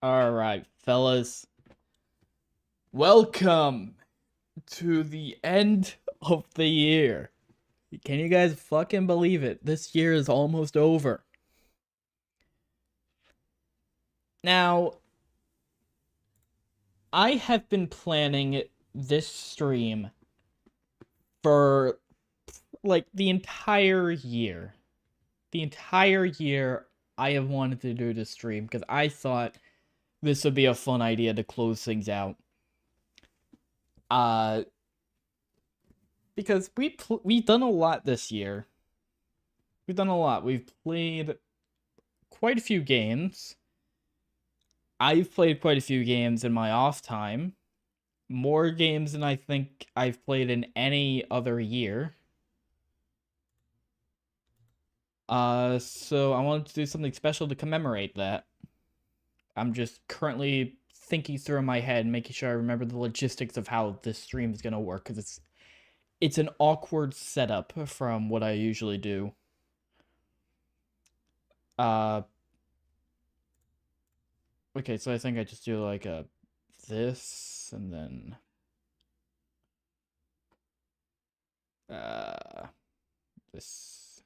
Alright, fellas. Welcome to the end of the year. Can you guys fucking believe it? This year is almost over. Now, I have been planning this stream for like the entire year. The entire year I have wanted to do this stream because I thought this would be a fun idea to close things out. Uh because we've done a lot this year. We've done a lot. We've played quite a few games. I've played quite a few games in my off time. More games than I think I've played in any other year. So I wanted to do something special to commemorate that. I'm just currently thinking through in my head, making sure I remember the logistics of how this stream is gonna work, because it's an awkward setup from what I usually do. Uh, okay, so I think I just do like a this and then this.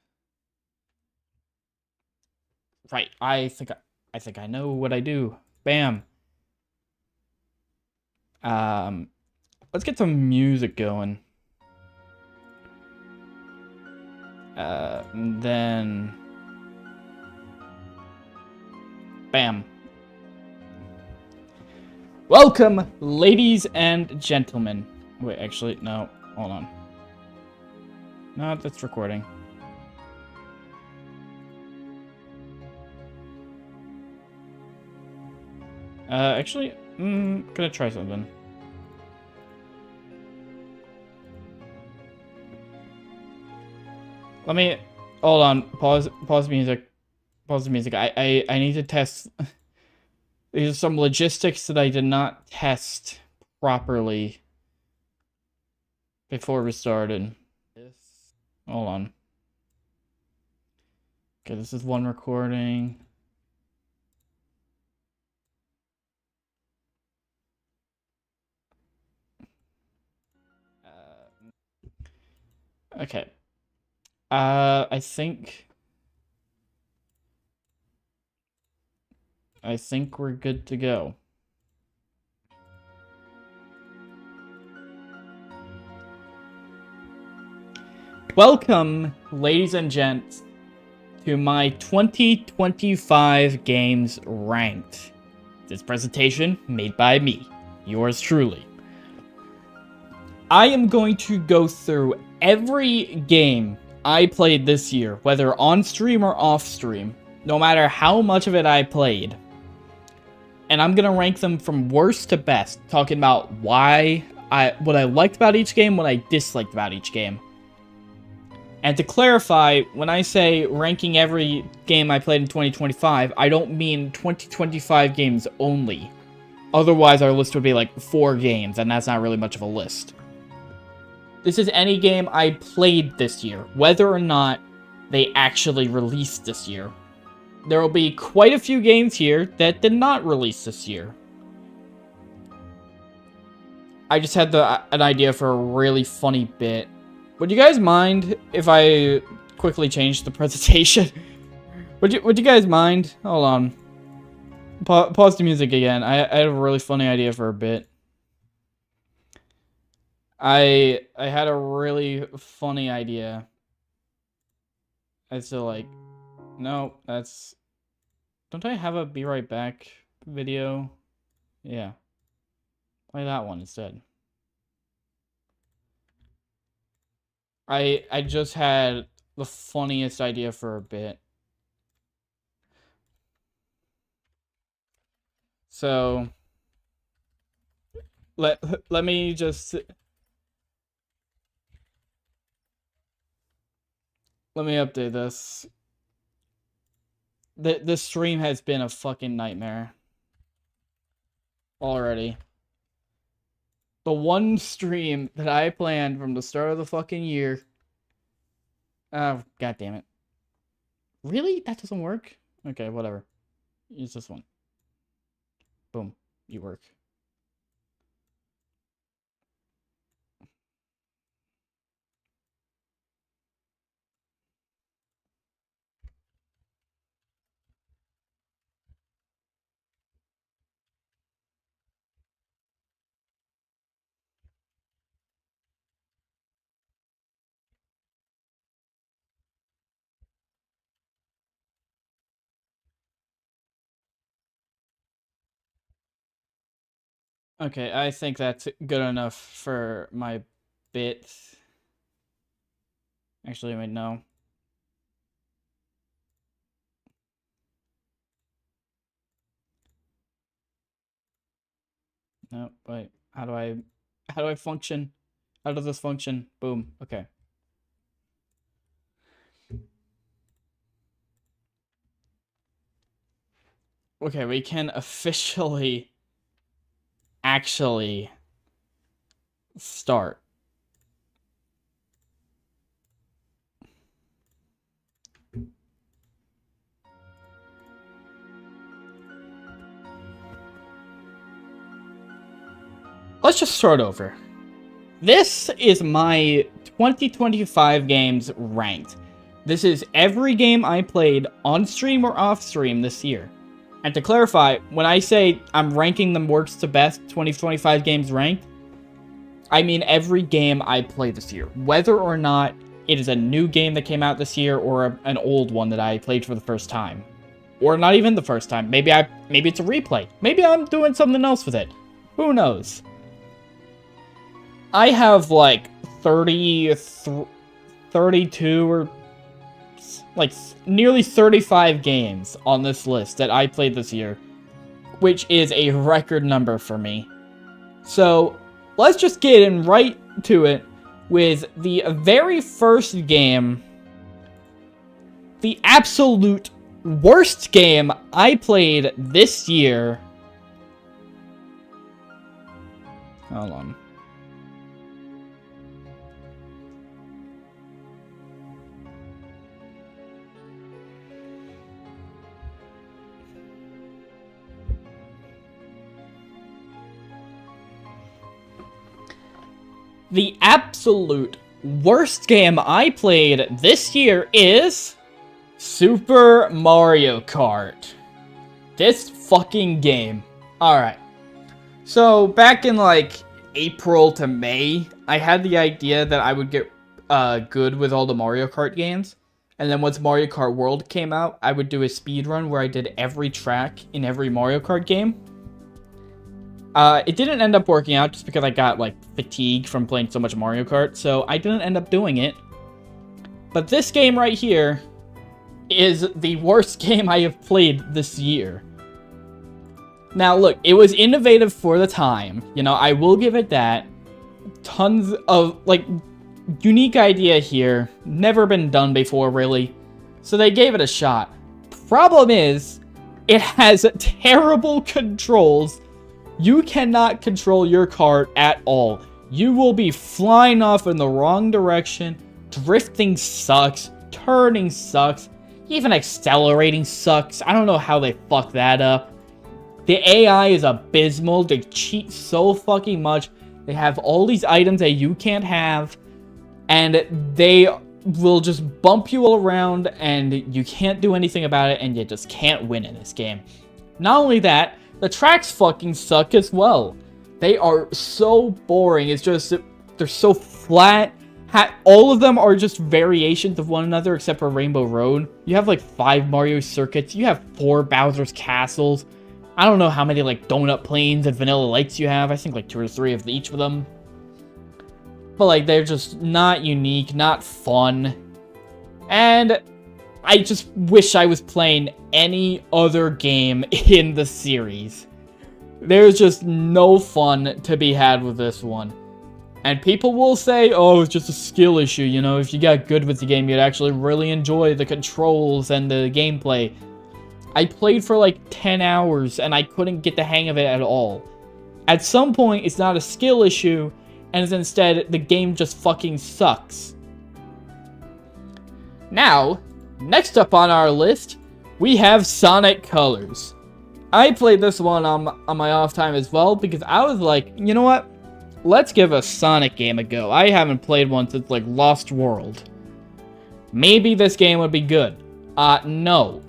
Right, I think I know what I do. Bam. Let's get some music going. And then bam. Welcome, ladies and gentlemen. Wait, actually, no. Hold on. No, that's recording. Actually, gonna try something. Let me, hold on, pause music. Pause the music. I need to test. These are some logistics that I did not test properly before we started. Hold on. Okay, this is one recording. Okay. I think we're good to go. Welcome, ladies and gents, to my 2025 games ranked. This presentation made by me, yours truly. I am going to go through every game I played this year, whether on stream or off stream, no matter how much of it I played. And I'm gonna rank them from worst to best, talking about what I liked about each game, what I disliked about each game. And to clarify, when I say ranking every game I played in 2025, I don't mean 2025 games only. Otherwise, our list would be like 4 games, and that's not really much of a list. This is any game I played this year, whether or not they actually released this year. There will be quite a few games here that did not release this year. I just had an idea for a really funny bit. Would you guys mind if I quickly changed the presentation? Would you guys mind? Hold on. Pause the music again. I had a really funny idea for a bit. I had a really funny idea. I still like, no, that's, don't I have a be right back video? Yeah. Play that one instead. I just had the funniest idea for a bit. So let me just let me update this. This stream has been a fucking nightmare already. The one stream that I planned from the start of the fucking year. Oh, god damn it. Really? That doesn't work? Okay, whatever. Use this one. Boom. You work. Okay, I think that's good enough for my bit. Actually, wait, no. No, wait. How do I function? How does this function? Boom. Okay. Okay, we can officially actually start. Let's just start over. This is my 2025 games ranked. This is every game I played on stream or off stream this year. And to clarify, when I say I'm ranking them worst to best 2025 games ranked, I mean every game I played this year. Whether or not it is a new game that came out this year or an old one that I played for the first time. Or not even the first time. Maybe it's a replay. Maybe I'm doing something else with it. Who knows? I have like 32 or like nearly 35 games on this list that I played this year, which is a record number for me. So let's just get in right to it with the very first game, the absolute worst game I played this year. Hold on. The absolute worst game I played this year is Super Mario Kart. This fucking game. Alright. So, back in like April to May, I had the idea that I would get good with all the Mario Kart games. And then once Mario Kart World came out, I would do a speedrun where I did every track in every Mario Kart game. It didn't end up working out just because I got, like, fatigued from playing so much Mario Kart, so I didn't end up doing it. But this game right here is the worst game I have played this year. Now, look, it was innovative for the time. You know, I will give it that. Tons of, like, unique idea here. Never been done before, really. So they gave it a shot. Problem is, it has terrible controls. You cannot control your kart at all. You will be flying off in the wrong direction. Drifting sucks. Turning sucks. Even accelerating sucks. I don't know how they fuck that up. The AI is abysmal. They cheat so fucking much. They have all these items that you can't have. And they will just bump you all around. And you can't do anything about it. And you just can't win in this game. Not only that, the tracks fucking suck as well. They are so boring. It's just, they're so flat. All of them are just variations of one another except for Rainbow Road. You have like 5 Mario circuits. You have 4 Bowser's Castles. I don't know how many like Donut Plains and Vanilla Lakes you have. I think like 2 or 3 of each of them. But like, they're just not unique, not fun. And I just wish I was playing any other game in the series. There's just no fun to be had with this one. And people will say, oh, it's just a skill issue, you know, if you got good with the game, you'd actually really enjoy the controls and the gameplay. I played for like 10 hours and I couldn't get the hang of it at all. At some point, it's not a skill issue, and it's instead the game just fucking sucks. Now, next up on our list, we have Sonic Colors. I played this one on my off time as well because I was like, you know what? Let's give a Sonic game a go. I haven't played one since, like, Lost World. Maybe this game would be good. No.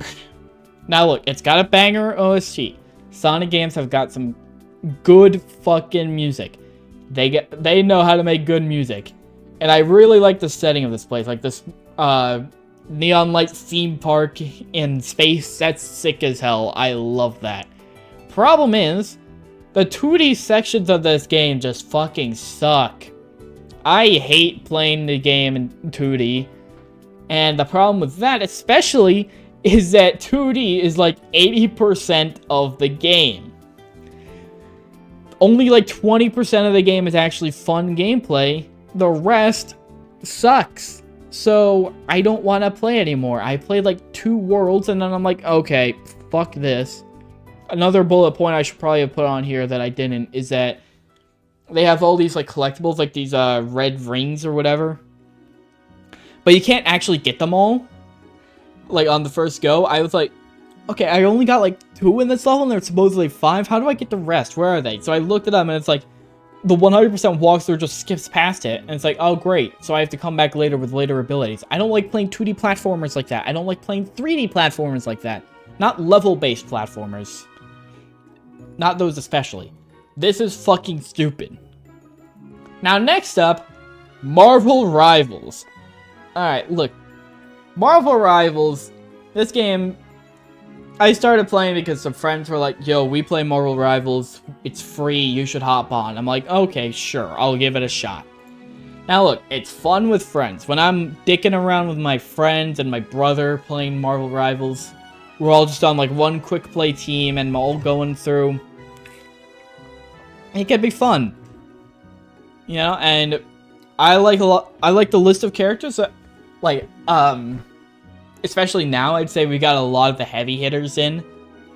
Now look, it's got a banger OST. Sonic games have got some good fucking music. They know how to make good music. And I really like the setting of this place. Like this neon light theme park in space. That's sick as hell. I love that. Problem is, the 2D sections of this game just fucking suck. I hate playing the game in 2D. And the problem with that, especially, is that 2D is like 80% of the game. Only like 20% of the game is actually fun gameplay. The rest sucks. So I don't want to play anymore. I played like 2 worlds and then I'm like, okay, fuck this. Another bullet point I should probably have put on here that I didn't is that they have all these like collectibles, like these red rings or whatever. But you can't actually get them all. Like on the first go, I was like, okay, I only got like 2 in this level and there's supposedly 5. How do I get the rest? Where are they? So I looked it up and it's like, the 100% walkthrough just skips past it. And it's like, oh great, so I have to come back later with later abilities. I don't like playing 2D platformers like that. I don't like playing 3D platformers like that. Not level-based platformers. Not those especially. This is fucking stupid. Now next up, Marvel Rivals. Alright, look. Marvel Rivals, this game, I started playing because some friends were like, yo, we play Marvel Rivals, it's free, you should hop on. I'm like, okay, sure, I'll give it a shot. Now look, it's fun with friends. When I'm dicking around with my friends and my brother playing Marvel Rivals, we're all just on like one quick play team and all going through. It can be fun. You know, and I like the list of characters that, like, especially now, I'd say we got a lot of the heavy hitters in.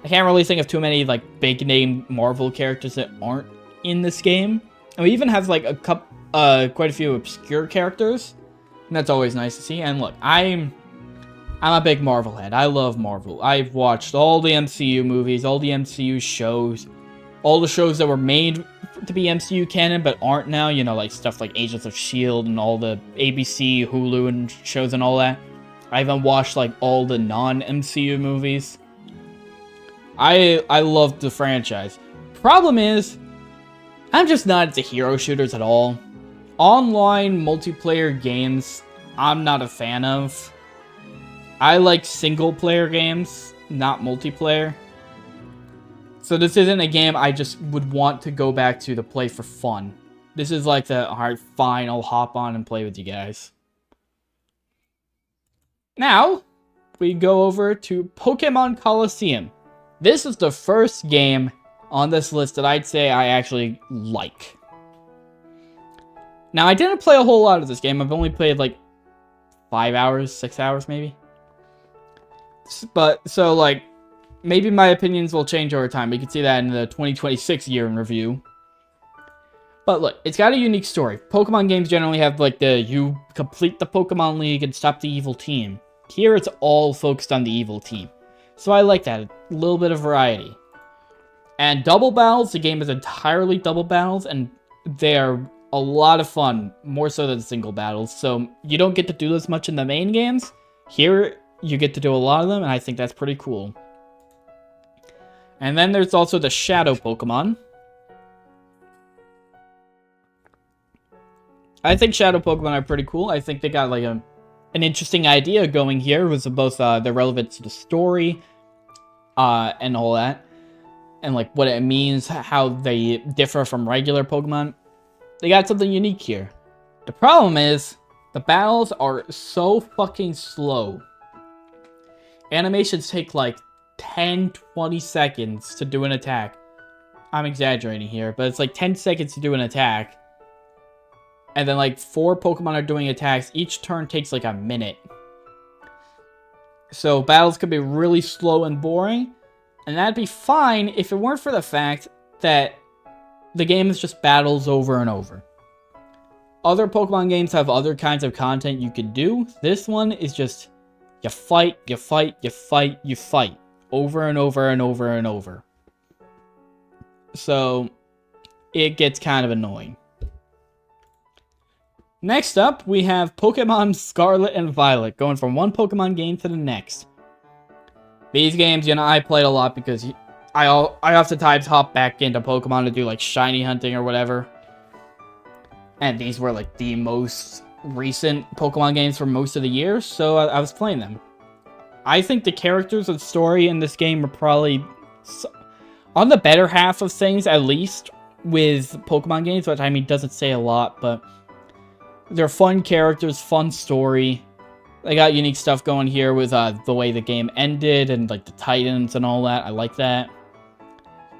I can't really think of too many, like, big-name Marvel characters that aren't in this game. And we even have, like, quite a few obscure characters. And that's always nice to see. And look, I'm a big Marvel head. I love Marvel. I've watched all the MCU movies, all the MCU shows, all the shows that were made to be MCU canon but aren't now. You know, like, stuff like Agents of S.H.I.E.L.D. and all the ABC, Hulu, and shows and all that. I even watched, like, all the non-MCU movies. I love the franchise. Problem is, I'm just not into hero shooters at all. Online multiplayer games, I'm not a fan of. I like single-player games, not multiplayer. So this isn't a game I just would want to go back to play for fun. This is like the, alright, fine, I'll hop on and play with you guys. Now, we go over to Pokemon Colosseum. This is the first game on this list that I'd say I actually like. Now, I didn't play a whole lot of this game. I've only played like 5 hours, 6 hours maybe. But, so like, maybe my opinions will change over time. You can see that in the 2026 year in review. But look, it's got a unique story. Pokemon games generally have like you complete the Pokemon League and stop the evil team. Here it's all focused on the evil team. So I like that, a little bit of variety. And double battles, the game is entirely double battles, and they are a lot of fun, more so than single battles. So you don't get to do this much in the main games. Here, you get to do a lot of them, and I think that's pretty cool. And then there's also the Shadow Pokemon. I think Shadow Pokemon are pretty cool. I think they got like an interesting idea going here with both their relevance to the story and all that. And like what it means, how they differ from regular Pokemon. They got something unique here. The problem is, the battles are so fucking slow. Animations take like 10-20 seconds to do an attack. I'm exaggerating here, but it's like 10 seconds to do an attack. And then like 4 Pokemon are doing attacks. Each turn takes like a minute. So battles could be really slow and boring. And that'd be fine if it weren't for the fact that the game is just battles over and over. Other Pokemon games have other kinds of content you could do. This one is just you fight, you fight, you fight, you fight. Over and over and over and over. so it gets kind of annoying. Next up, we have Pokemon Scarlet and Violet, going from one Pokemon game to the next. These games, you know, I played a lot because I oftentimes hop back into Pokemon to do, like, shiny hunting or whatever. And these were, like, the most recent Pokemon games for most of the year, so I was playing them. I think the characters and story in this game are probably on the better half of things, at least, with Pokemon games, which, I mean, doesn't say a lot, but they're fun characters, fun story. They got unique stuff going here with the way the game ended and like the Titans and all that. I like that.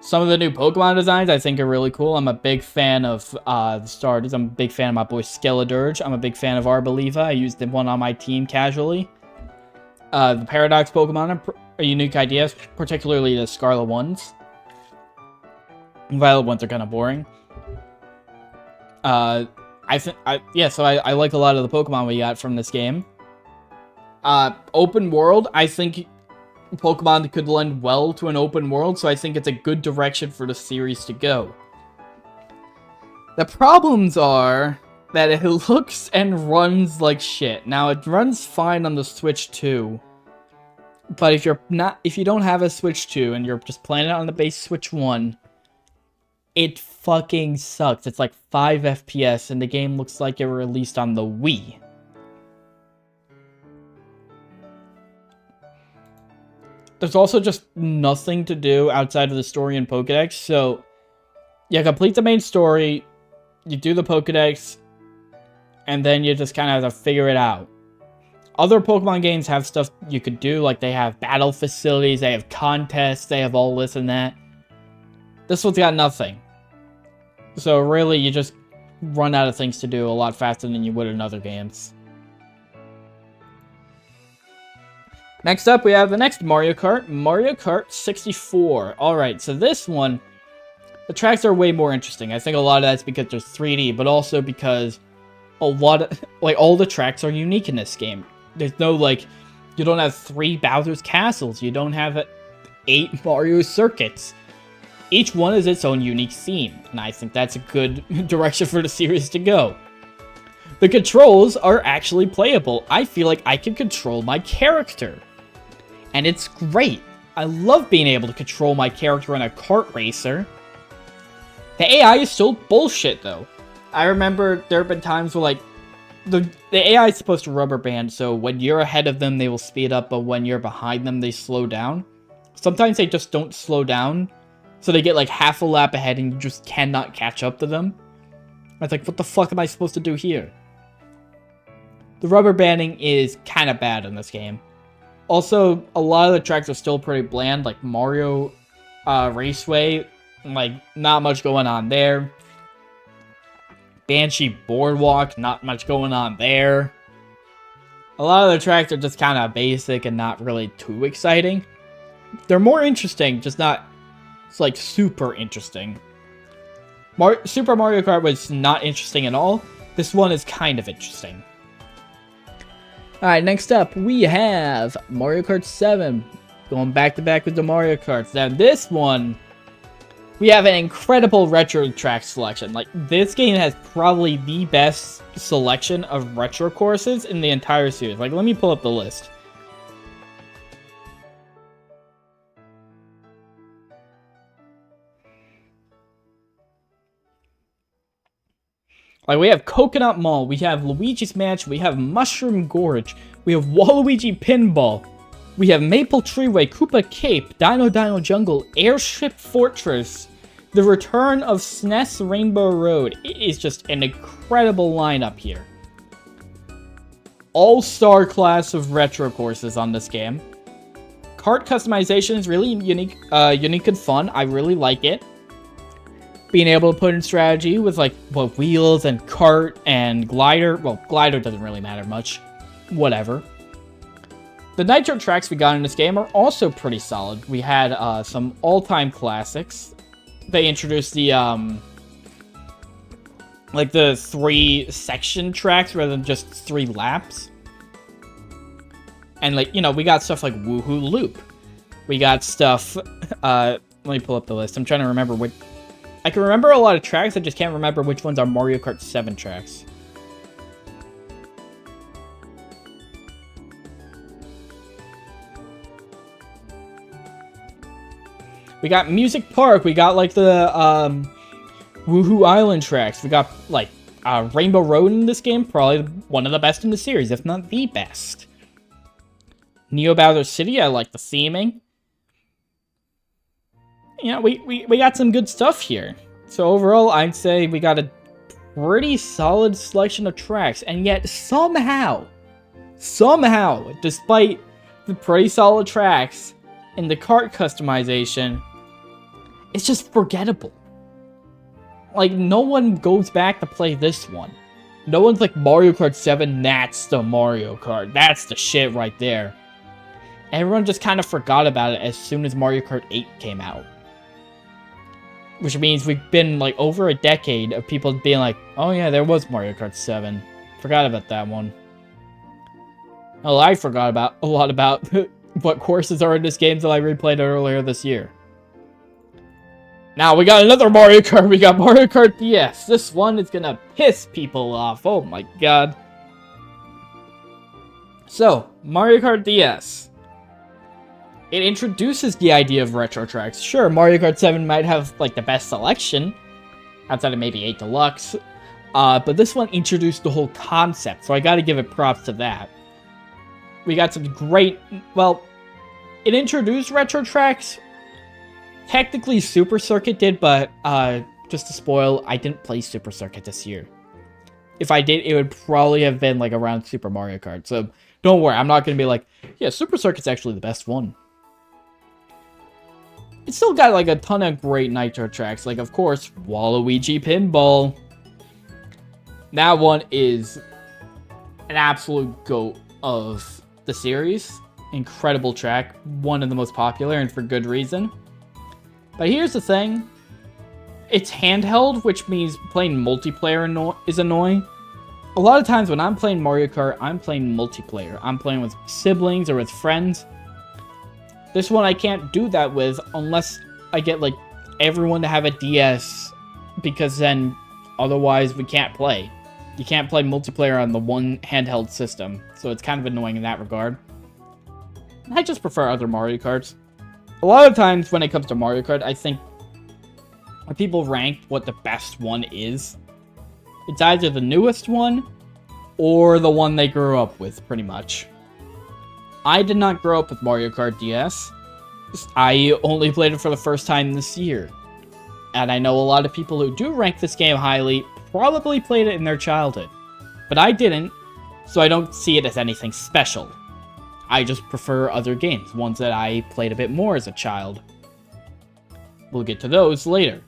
Some of the new Pokemon designs I think are really cool. I'm a big fan of the starters. I'm a big fan of my boy Skeledirge. I'm a big fan of Arboliva. I used one on my team casually. The Paradox Pokemon are unique ideas, particularly the Scarlet ones. Violet ones are kind of boring. So I like a lot of the Pokemon we got from this game. Open world, I think Pokemon could lend well to an open world, so I think it's a good direction for the series to go. The problems are that it looks and runs like shit. Now, it runs fine on the Switch 2, but if you don't have a Switch 2 and you're just playing it on the base Switch 1, it fucking sucks. It's like 5 FPS, and the game looks like it was released on the Wii. There's also just nothing to do outside of the story and Pokedex, so you complete the main story, you do the Pokedex, and then you just kind of have to figure it out. Other Pokemon games have stuff you could do, like they have battle facilities, they have contests, they have all this and that. This one's got nothing. So really, you just run out of things to do a lot faster than you would in other games. Next up, we have the next Mario Kart, Mario Kart 64. Alright, so this one, the tracks are way more interesting. I think a lot of that's because there's 3D, but also because all the tracks are unique in this game. There's no, you don't have 3 Bowser's Castles, you don't have 8 Mario Circuits. Each one is its own unique theme, and I think that's a good direction for the series to go. The controls are actually playable. I feel like I can control my character. And it's great. I love being able to control my character in a kart racer. The AI is still bullshit, though. I remember there have been times where, the AI is supposed to rubber band, so when you're ahead of them, they will speed up, but when you're behind them, they slow down. Sometimes they just don't slow down, so they get, half a lap ahead, and you just cannot catch up to them. I was like, what the fuck am I supposed to do here? The rubber banding is kind of bad in this game. Also, a lot of the tracks are still pretty bland, like Mario Raceway, not much going on there. Banshee Boardwalk, not much going on there. A lot of the tracks are just kind of basic and not really too exciting. They're more interesting, just not, super interesting. Super Mario Kart was not interesting at all. This one is kind of interesting. Alright, next up, we have Mario Kart 7. Going back to back with the Mario Karts. Now, this one, we have an incredible retro track selection. This game has probably the best selection of retro courses in the entire series. Let me pull up the list. We have Coconut Mall, we have Luigi's Mansion, we have Mushroom Gorge, we have Waluigi Pinball, we have Maple Treeway, Koopa Cape, Dino Jungle, Airship Fortress, The Return of SNES Rainbow Road. It is just an incredible lineup here. All-star class of retro courses on this game. Kart customization is really unique and fun. I really like it. Being able to put in strategy with wheels and kart and glider. Well, glider doesn't really matter much. Whatever. The Nitro tracks we got in this game are also pretty solid. We had some all-time classics. They introduced the the 3 section tracks rather than just 3 laps. And we got stuff like Woohoo Loop. We got stuff. Let me pull up the list. I'm trying to remember I can remember a lot of tracks, I just can't remember which ones are Mario Kart 7 tracks. We got Music Park, we got like the Woohoo Island tracks, we got like Rainbow Road in this game, probably one of the best in the series, if not the best. Neo Bowser City, I like the theming. You know, we got some good stuff here. So overall, I'd say we got a pretty solid selection of tracks, and yet somehow, despite the pretty solid tracks and the kart customization, it's just forgettable. Like, no one goes back to play this one. No one's like, Mario Kart 7, that's the Mario Kart. That's the shit right there. Everyone just kind of forgot about it as soon as Mario Kart 8 came out. Which means we've been like over a decade of people being like, oh yeah, there was Mario Kart 7. Forgot about that one. Well, I forgot a lot about what courses are in this game until I replayed it earlier this year. Now we got another Mario Kart. We got Mario Kart DS. This one is gonna piss people off. Oh my god. So, Mario Kart DS. It introduces the idea of retro tracks. Sure, Mario Kart 7 might have like the best selection, outside of maybe 8 Deluxe, but this one introduced the whole concept, so I gotta give it props to that. We got some great, well, it introduced retro tracks. Technically, Super Circuit did, but just to spoil, I didn't play Super Circuit this year. If I did, it would probably have been like around Super Mario Kart, so don't worry, I'm not gonna be like, yeah, Super Circuit's actually the best one. It's still got like a ton of great Nitro tracks, like of course, Waluigi Pinball. That one is an absolute GOAT of the series. Incredible track, one of the most popular, and for good reason. But here's the thing, it's handheld, which means playing multiplayer is annoying. A lot of times when I'm playing Mario Kart, I'm playing multiplayer. I'm playing with siblings or with friends. This one I can't do that with unless I get like everyone to have a DS, because then otherwise we can't play. You can't play multiplayer on the one handheld system, so it's kind of annoying in that regard. I just prefer other Mario Karts. A lot of times when it comes to Mario Kart, I think when people rank what the best one is, it's either the newest one or the one they grew up with, pretty much. I did not grow up with Mario Kart DS. I only played it for the first time this year. And I know a lot of people who do rank this game highly probably played it in their childhood. But I didn't, so I don't see it as anything special. I just prefer other games, ones that I played a bit more as a child. We'll get to those later.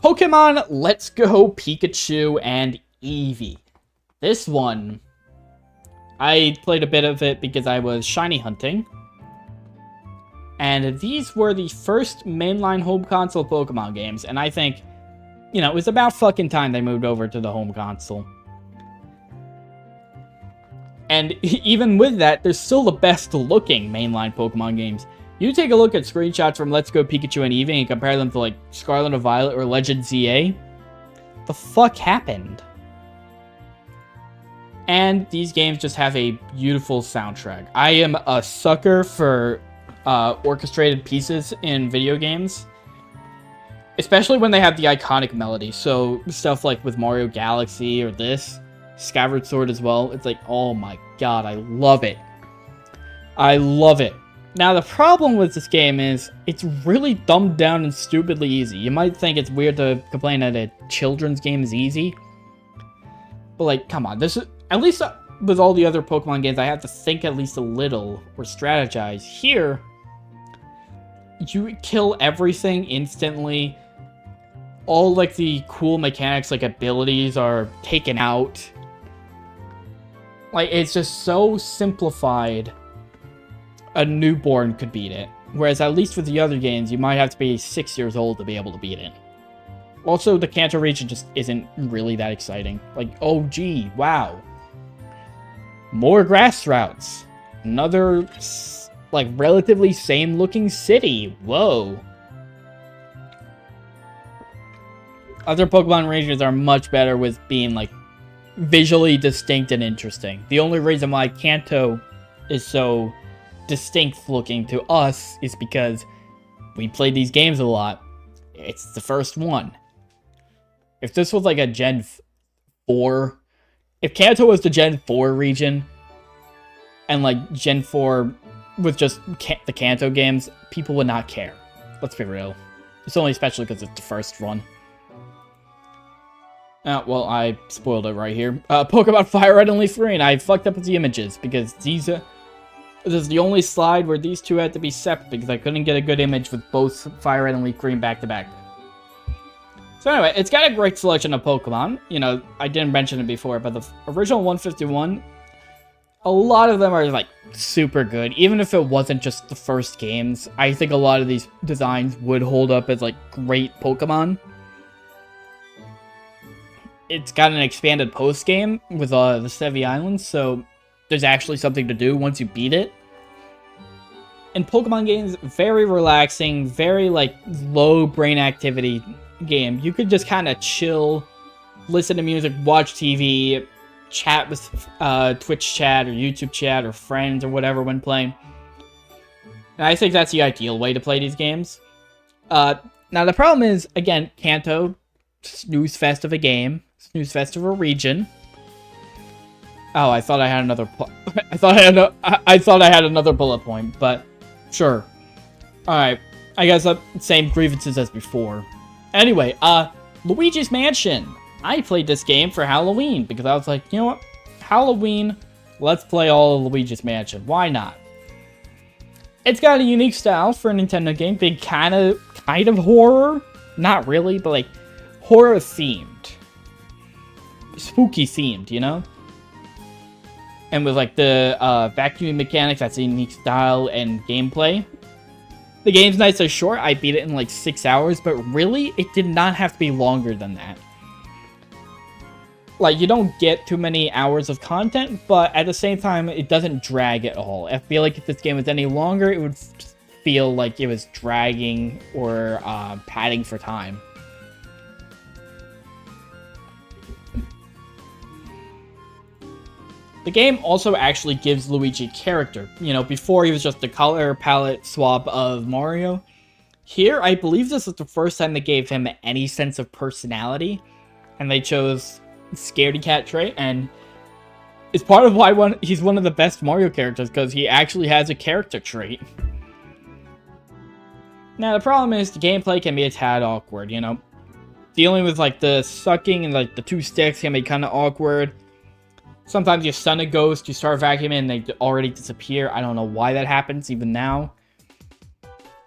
Pokemon Let's Go Pikachu and Eevee. This one, I played a bit of it because I was shiny hunting. And these were the first mainline home console Pokemon games, and I think, you know, it was about fucking time they moved over to the home console. And even with that, they're still the best looking mainline Pokemon games. You take a look at screenshots from Let's Go Pikachu and Eevee and compare them to like Scarlet and Violet or Legend ZA. The fuck happened? And these games just have a beautiful soundtrack. I am a sucker for orchestrated pieces in video games, especially when they have the iconic melody. So stuff like with Mario Galaxy or this, Skyward Sword as well. It's like, oh my god, I love it. I love it. Now, the problem with this game is it's really dumbed down and stupidly easy. You might think it's weird to complain that a children's game is easy, but like, come on, this is, at least with all the other Pokemon games, I have to think at least a little or strategize. Here, you kill everything instantly. All like the cool mechanics, like abilities, are taken out. Like, it's just so simplified, a newborn could beat it. Whereas at least with the other games, you might have to be 6 years old to be able to beat it. Also, the Kanto region just isn't really that exciting. Like, oh gee, wow. More grass routes. Another, like, relatively same looking city. Whoa. Other Pokemon regions are much better with being, like, visually distinct and interesting. The only reason why Kanto is so distinct looking to us is because we played these games a lot. It's the first one. If this was like a Gen 4... If Kanto was the Gen 4 region, and like Gen 4 with just the Kanto games, people would not care. Let's be real. It's only especially because it's the first one. Well, I spoiled it right here. Pokemon Fire Red and Leaf Green. I fucked up with the images because this is the only slide where these two had to be separate because I couldn't get a good image with both Fire Red and Leaf Green back to back. So anyway, it's got a great selection of Pokemon. You know, I didn't mention it before, but the original 151, a lot of them are like super good. Even if it wasn't just the first games, I think a lot of these designs would hold up as like great Pokemon. It's got an expanded post-game with the Sevi Islands, so there's actually something to do once you beat it. And Pokemon games, very relaxing, very, like, low brain activity game. You could just kind of chill, listen to music, watch TV, chat with Twitch chat or YouTube chat or friends or whatever when playing. And I think that's the ideal way to play these games. Now, the problem is, again, Kanto, snooze fest of a game. Snooze fest of a region. Oh, I thought I had another. I thought I had another bullet point, but sure. All right, I guess same grievances as before. Anyway, Luigi's Mansion. I played this game for Halloween because I was like, you know what, Halloween, let's play all of Luigi's Mansion. Why not? It's got a unique style for a Nintendo game. Big kind of horror, not really, but like horror themed. Spooky themed, you know? And with like the vacuuming mechanics, that's a unique style and gameplay. The game's nice and short. I beat it in like 6 hours, but really, it did not have to be longer than that. Like, you don't get too many hours of content, but at the same time, it doesn't drag at all. I feel like if this game was any longer, it would feel like it was dragging or padding for time. The game also actually gives Luigi character. You know, before he was just the color palette swap of Mario. Here, I believe this is the first time they gave him any sense of personality. And they chose Scaredy Cat trait, and it's part of why he's one of the best Mario characters, because he actually has a character trait. Now, the problem is the gameplay can be a tad awkward, you know? Dealing with, like, the sucking and, like, the two sticks can be kind of awkward. Sometimes you stun a ghost, you start vacuuming, and they already disappear. I don't know why that happens, even now.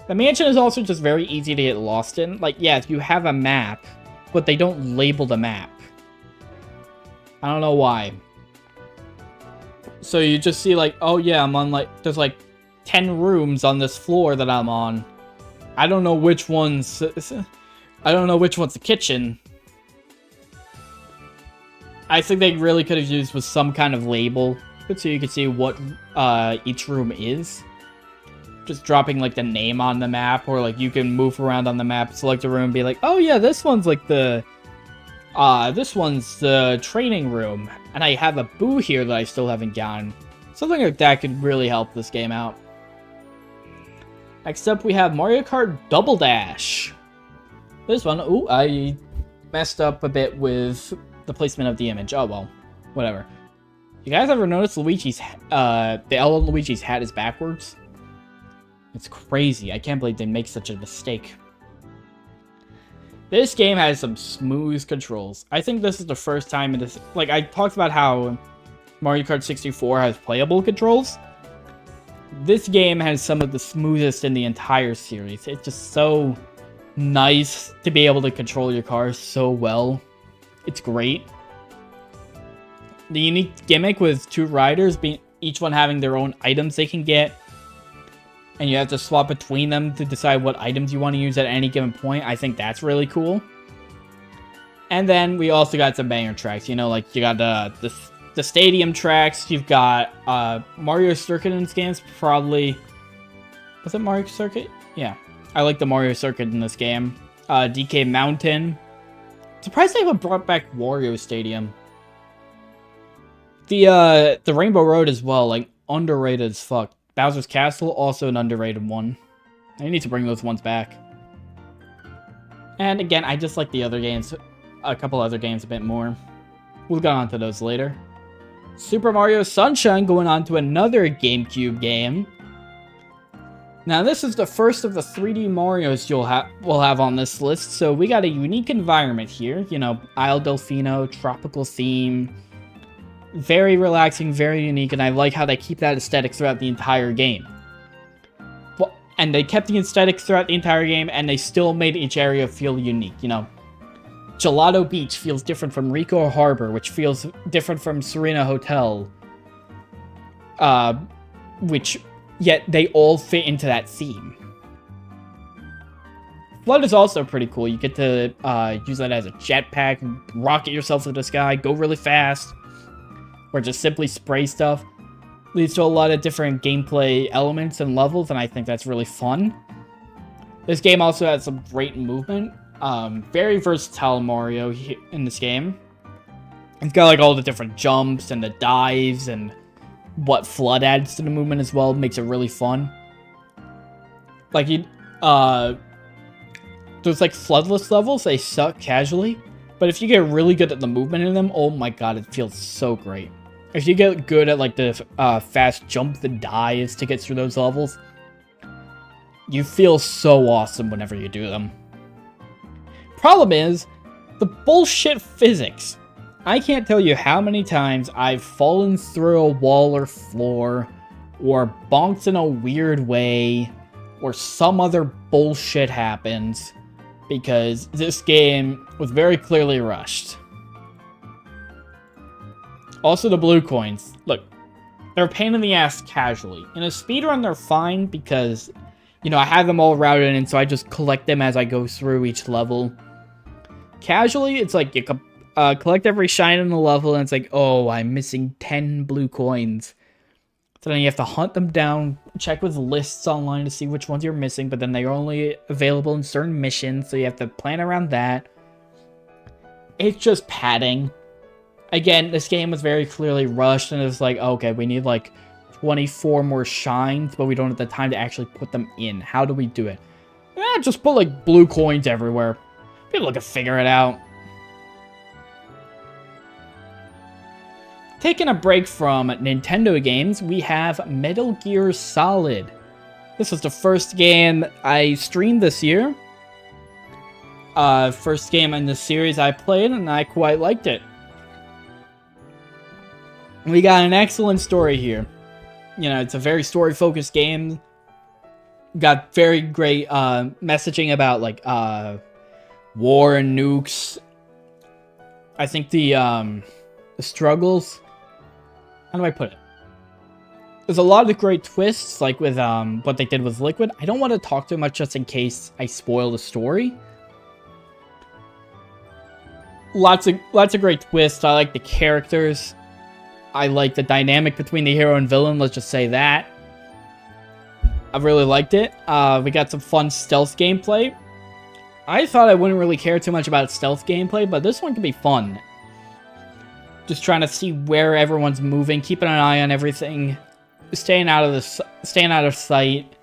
The mansion is also just very easy to get lost in. Like, yes, you have a map, but they don't label the map. I don't know why. So you just see, like, oh yeah, I'm on, like, there's, like, 10 rooms on this floor that I'm on. I don't know which one's... I don't know which one's the kitchen. I think they really could have used with some kind of label, so you could see what each room is. Just dropping like the name on the map, or like you can move around on the map, select a room, and be like, oh yeah, this one's like the this one's the training room, and I have a Boo here that I still haven't gotten. Something like that could really help this game out. Next up, we have Mario Kart Double Dash. This one, ooh, I messed up a bit with the placement of the image. Oh well, whatever. You guys ever notice Luigi's the L on Luigi's hat is backwards? It's crazy. I can't believe they make such a mistake. This game has some smooth controls. I think this is the first time in this... Like, I talked about how Mario Kart 64 has playable controls. This game has some of the smoothest in the entire series. It's just so nice to be able to control your car so well. It's great. The unique gimmick with two riders, each one having their own items they can get, and you have to swap between them to decide what items you want to use at any given point. I think that's really cool. And then we also got some banger tracks. You know, like you got the stadium tracks. You've got Mario Circuit in this game. Probably... Was it Mario Circuit? Yeah. I like the Mario Circuit in this game. DK Mountain. Surprised they haven't brought back Wario Stadium. The Rainbow Road as well, like, underrated as fuck. Bowser's Castle, also an underrated one. I need to bring those ones back. And again, I just like the other games, a couple other games a bit more. We'll get on to those later. Super Mario Sunshine going on to another GameCube game. Now this is the first of the 3D Marios we'll have on this list, so we got a unique environment here. You know, Isle Delfino, tropical theme. Very relaxing, very unique, and I like how they keep that aesthetic throughout the entire game. Well, and they kept the aesthetic throughout the entire game, and they still made each area feel unique, you know. Gelato Beach feels different from Rico Harbor, which feels different from Serena Hotel. Yet they all fit into that theme. Flood is also pretty cool. You get to use that as a jetpack, rocket yourself to the sky, go really fast, or just simply spray stuff. Leads to a lot of different gameplay elements and levels, and I think that's really fun. This game also has some great movement. Very versatile Mario in this game. It's got like all the different jumps and the dives, and what Flood adds to the movement as well makes it really fun. Like those like Floodless levels, they suck casually, but if you get really good at the movement in them, oh my god, it feels so great. If you get good at like the fast jump, the dives to get through those levels, you feel so awesome whenever you do them. Problem is, the bullshit physics. I can't tell you how many times I've fallen through a wall or floor, or bonked in a weird way, or some other bullshit happens, because this game was very clearly rushed. Also, the blue coins. Look, they're a pain in the ass casually. In a speedrun, they're fine because, you know, I have them all routed in, so I just collect them as I go through each level. Casually, it's like you collect every shine in the level, and it's like, oh, I'm missing 10 blue coins. So then you have to hunt them down, check with lists online to see which ones you're missing, but then they're only available in certain missions, so you have to plan around that. It's just padding. Again, this game was very clearly rushed, and it's like, okay, we need like 24 more shines, but we don't have the time to actually put them in. How do we do it? Just put like blue coins everywhere. People can figure it out. Taking a break from Nintendo games, we have Metal Gear Solid. This was the first game I streamed this year. First game in the series I played, and I quite liked it. We got an excellent story here. You know, it's a very story-focused game. Got very great messaging about, like, war and nukes. I think the struggles... How do I put it? There's a lot of great twists, like with what they did with Liquid. I don't want to talk too much just in case I spoil the story. Lots of great twists. I like the characters. I like the dynamic between the hero and villain, let's just say that. I really liked it. We got some fun stealth gameplay. I thought I wouldn't really care too much about stealth gameplay, but this one can be fun. Just trying to see where everyone's moving, keeping an eye on everything, staying out of sight,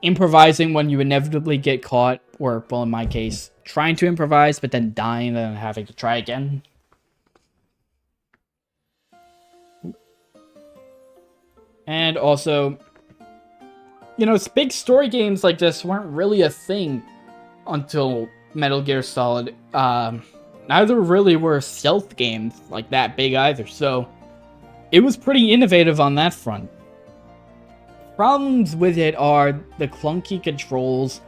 improvising when you inevitably get caught, or, well, in my case, trying to improvise, but then dying and then having to try again. And also, you know, big story games like this weren't really a thing until Metal Gear Solid. Neither really were stealth games like that big either, so it was pretty innovative on that front. Problems with it are the clunky controls.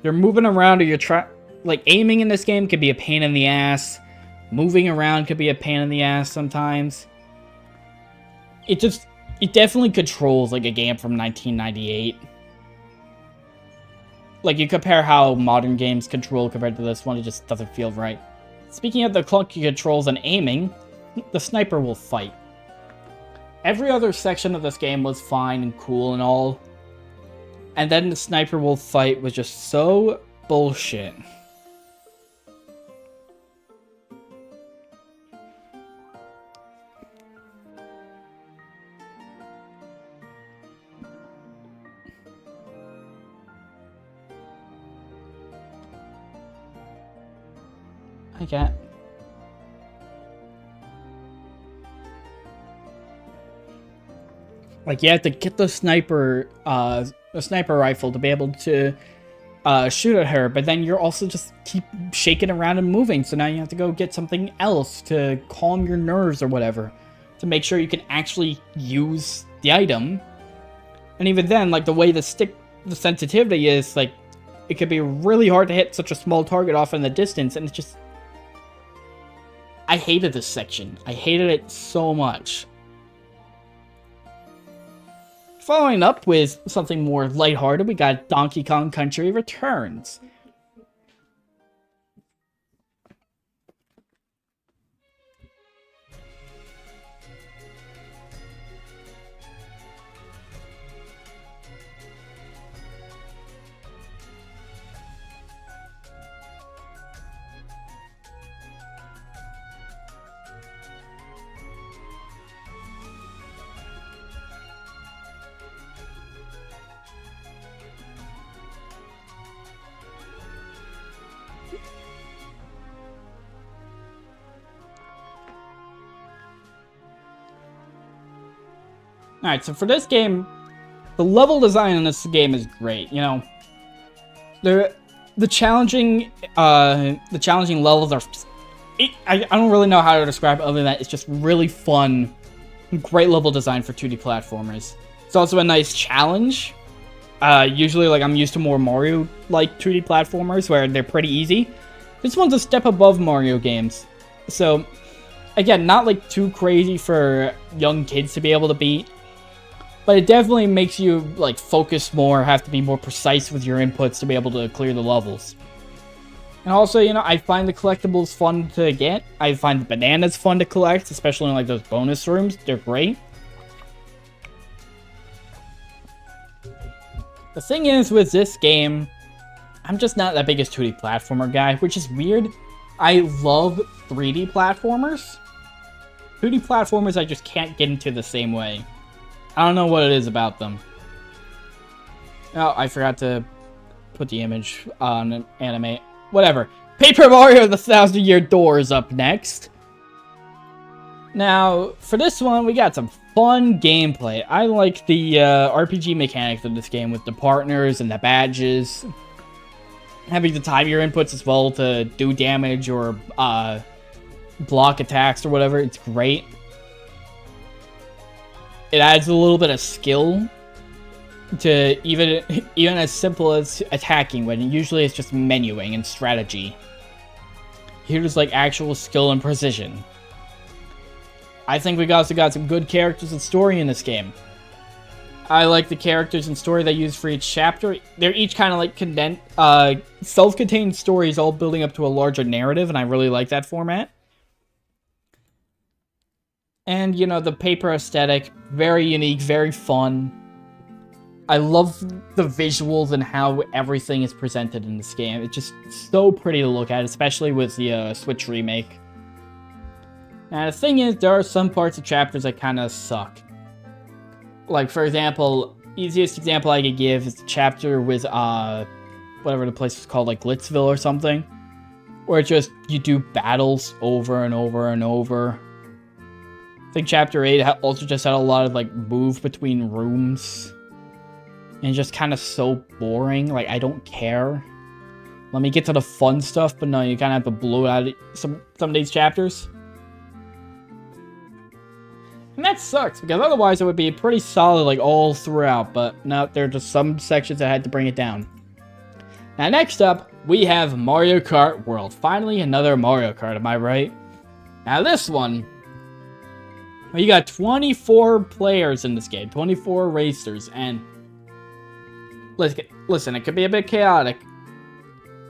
You're moving around, or you're like, aiming in this game could be a pain in the ass. Moving around could be a pain in the ass sometimes. It definitely controls like a game from 1998. Like, you compare how modern games control compared to this one, it just doesn't feel right. Speaking of the clunky controls and aiming, the sniper will fight. Every other section of this game was fine and cool and all. And then the sniper will fight was just so bullshit. I can't. Like, you have to get the sniper rifle to be able to shoot at her, but then you're also just keep shaking around and moving, so now you have to go get something else to calm your nerves or whatever, to make sure you can actually use the item. And even then, like, the way the sensitivity is, like, it could be really hard to hit such a small target off in the distance, and it's just... I hated this section. I hated it so much. Following up with something more lighthearted, we got Donkey Kong Country Returns. Alright, so for this game, the level design in this game is great, you know. The challenging levels are... I don't really know how to describe it other than that it's just really fun. Great level design for 2D platformers. It's also a nice challenge. Usually, like, I'm used to more Mario-like 2D platformers where they're pretty easy. This one's a step above Mario games. So, again, not, like, too crazy for young kids to be able to beat. But it definitely makes you, like, focus more, have to be more precise with your inputs to be able to clear the levels. And also, you know, I find the collectibles fun to get. I find the bananas fun to collect, especially in, like, those bonus rooms. They're great. The thing is, with this game, I'm just not that biggest 2D platformer guy, which is weird. I love 3D platformers. 2D platformers I just can't get into the same way. I don't know what it is about them. Oh, I forgot to put the image on anime. Whatever. Paper Mario the 1000-Year Door is up next. Now, for this one, we got some fun gameplay. I like the RPG mechanics of this game with the partners and the badges. Having to time your inputs as well to do damage or block attacks or whatever. It's great. It adds a little bit of skill to even as simple as attacking, when usually it's just menuing and strategy. Here's like actual skill and precision. I think we also got some good characters and story in this game. I like the characters and story they use for each chapter. They're each kind of like condensed, self-contained stories all building up to a larger narrative, and I really like that format. And, you know, the paper aesthetic, very unique, very fun. I love the visuals and how everything is presented in this game. It's just so pretty to look at, especially with the Switch remake. Now, the thing is, there are some parts of chapters that kind of suck. Like, for example, easiest example I could give is the chapter with, whatever the place is called, like Glitzville or something. Where it's just, you do battles over and over and over. I think Chapter 8 also just had a lot of, like, move between rooms. And just kind of so boring. Like, I don't care. Let me get to the fun stuff, but no, you kind of have to blow out some of these chapters. And that sucks, because otherwise it would be pretty solid, like, all throughout. But no, there are just some sections that had to bring it down. Now, next up, we have Mario Kart World. Finally, another Mario Kart, am I right? Now, this one... you got 24 players in this game, 24 racers, and listen, it could be a bit chaotic,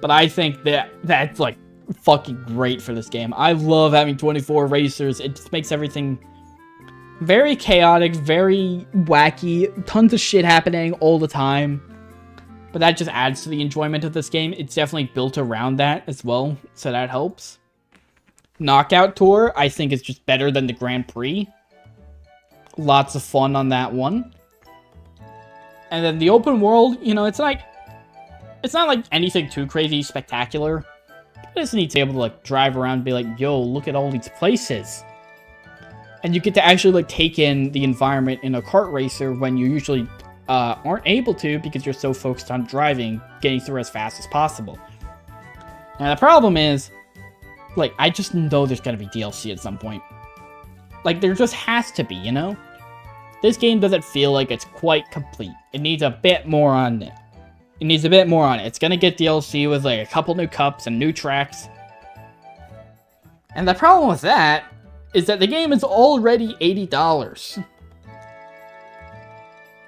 but I think that's like fucking great for this game. I love having 24 racers. It just makes everything very chaotic, very wacky, tons of shit happening all the time, but that just adds to the enjoyment of this game. It's definitely built around that as well, so that helps. Knockout Tour, I think, is just better than the Grand Prix. Lots of fun on that one. And then the open world, you know, it's not like anything too crazy spectacular. You just need to be able to like drive around and be like, yo, look at all these places. And you get to actually like take in the environment in a kart racer when you usually aren't able to because you're so focused on driving, getting through as fast as possible. Now the problem is, like, I just know there's gonna be DLC at some point. Like, there just has to be, you know? This game doesn't feel like it's quite complete. It needs a bit more on it. It's gonna get DLC with, like, a couple new cups and new tracks. And the problem with that is that the game is already $80.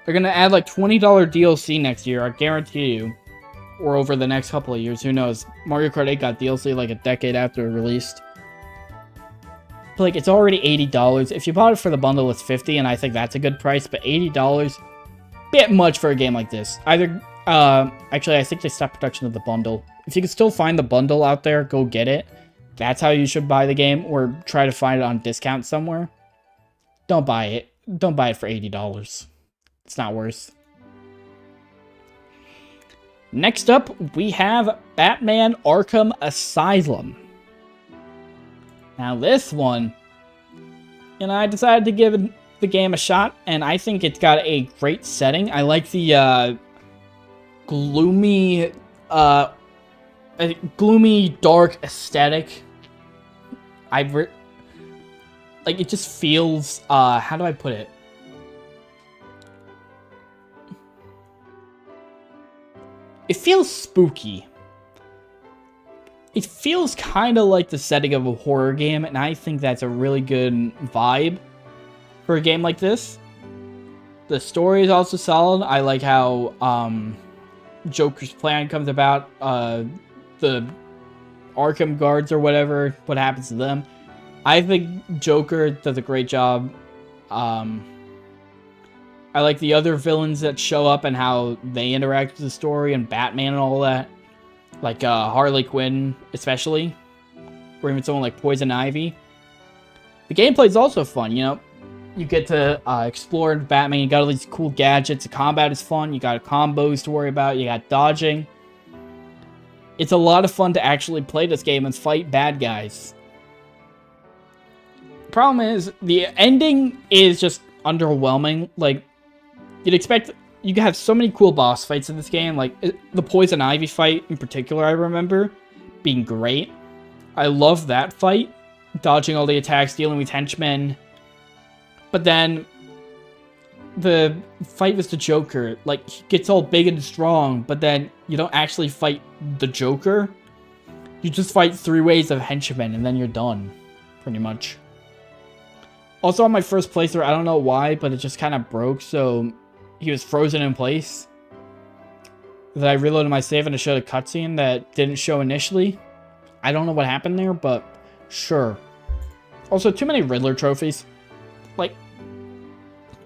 They're gonna add, like, $20 DLC next year, I guarantee you. Or over the next couple of years, who knows? Mario Kart 8 got DLC, like, a decade after it released. But, like, it's already $80. If you bought it for the bundle, it's $50, and I think that's a good price. But $80, bit much for a game like this. Either, actually, I think they stopped production of the bundle. If you can still find the bundle out there, go get it. That's how you should buy the game, or try to find it on discount somewhere. Don't buy it. Don't buy it for $80. It's not worth. Next up, we have Batman Arkham Asylum. Now this one, I decided to give the game a shot, and I think it's got a great setting. I like the gloomy, dark aesthetic. Like, it just feels, how do I put it? It feels spooky. It feels kind of like the setting of a horror game, and I think that's a really good vibe for a game like this. The story is also solid. I like how Joker's plan comes about. The Arkham guards or whatever, what happens to them. I think Joker does a great job. I like the other villains that show up and how they interact with the story, and Batman and all that. Like Harley Quinn, especially. Or even someone like Poison Ivy. The gameplay is also fun, you know? You get to explore Batman, you got all these cool gadgets, the combat is fun, you got combos to worry about, you got dodging. It's a lot of fun to actually play this game and fight bad guys. Problem is, the ending is just underwhelming. Like, you'd expect, you have so many cool boss fights in this game, like the Poison Ivy fight in particular, I remember being great. I love that fight, dodging all the attacks, dealing with henchmen. But then, the fight with the Joker, like, he gets all big and strong, but then you don't actually fight the Joker. You just fight 3 waves of henchmen, and then you're done, pretty much. Also, on my first playthrough, I don't know why, but it just kind of broke, so he was frozen in place. That I reloaded my save and it showed a cutscene that didn't show initially. I don't know what happened there, but sure. Also, too many Riddler trophies. Like,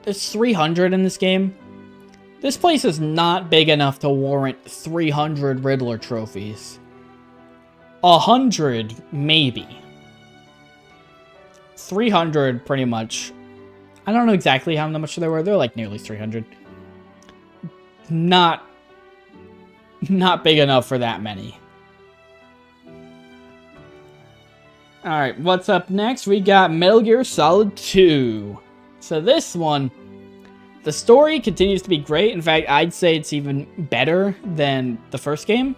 there's 300 in this game. This place is not big enough to warrant 300 Riddler trophies. 100, maybe. 300, pretty much. I don't know exactly how much there were. They're like nearly 300. Not big enough for that many. Alright, what's up next? We got Metal Gear Solid 2. So this one, the story continues to be great. In fact, I'd say it's even better than the first game.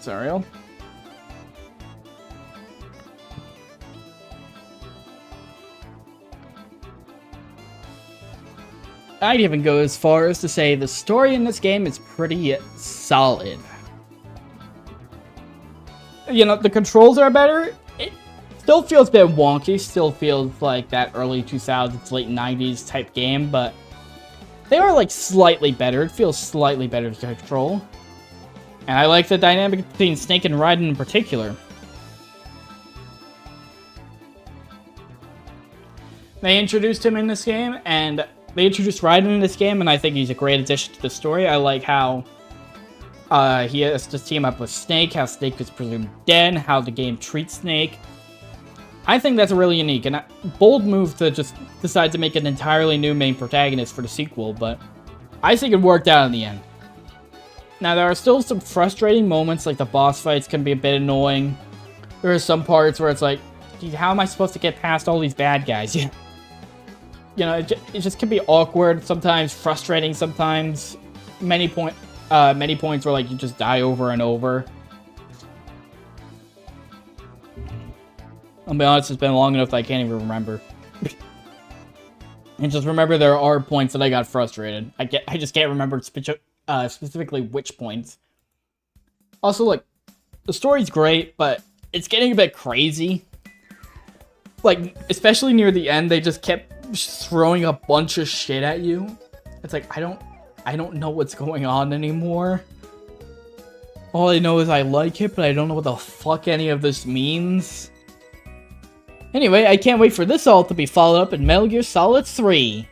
Ariel. I'd even go as far as to say the story in this game is pretty solid. You know, the controls are better. It still feels a bit wonky, still feels like that early 2000s, late 90s type game, but they are like slightly better. It feels slightly better to control. And I like the dynamic between Snake and Raiden in particular. They introduced him in this game, and they introduced Raiden in this game, and I think he's a great addition to the story. I like how he has to team up with Snake, how Snake is presumed dead, how the game treats Snake. I think that's really unique, and a bold move to just decide to make an entirely new main protagonist for the sequel, but I think it worked out in the end. Now, there are still some frustrating moments, like the boss fights can be a bit annoying. There are some parts where it's like, geez, how am I supposed to get past all these bad guys? You know, it just can be awkward, sometimes frustrating, sometimes many points where like you just die over and over. I'll be honest, it's been long enough that I can't even remember. And just remember there are points that I got frustrated. I just can't remember specifically which points. Also, like, the story's great, but it's getting a bit crazy. Like, especially near the end, they just kept throwing a bunch of shit at you. It's like, I don't know what's going on anymore. All I know is I like it, but I don't know what the fuck any of this means. Anyway, I can't wait for this all to be followed up in Metal Gear Solid 3.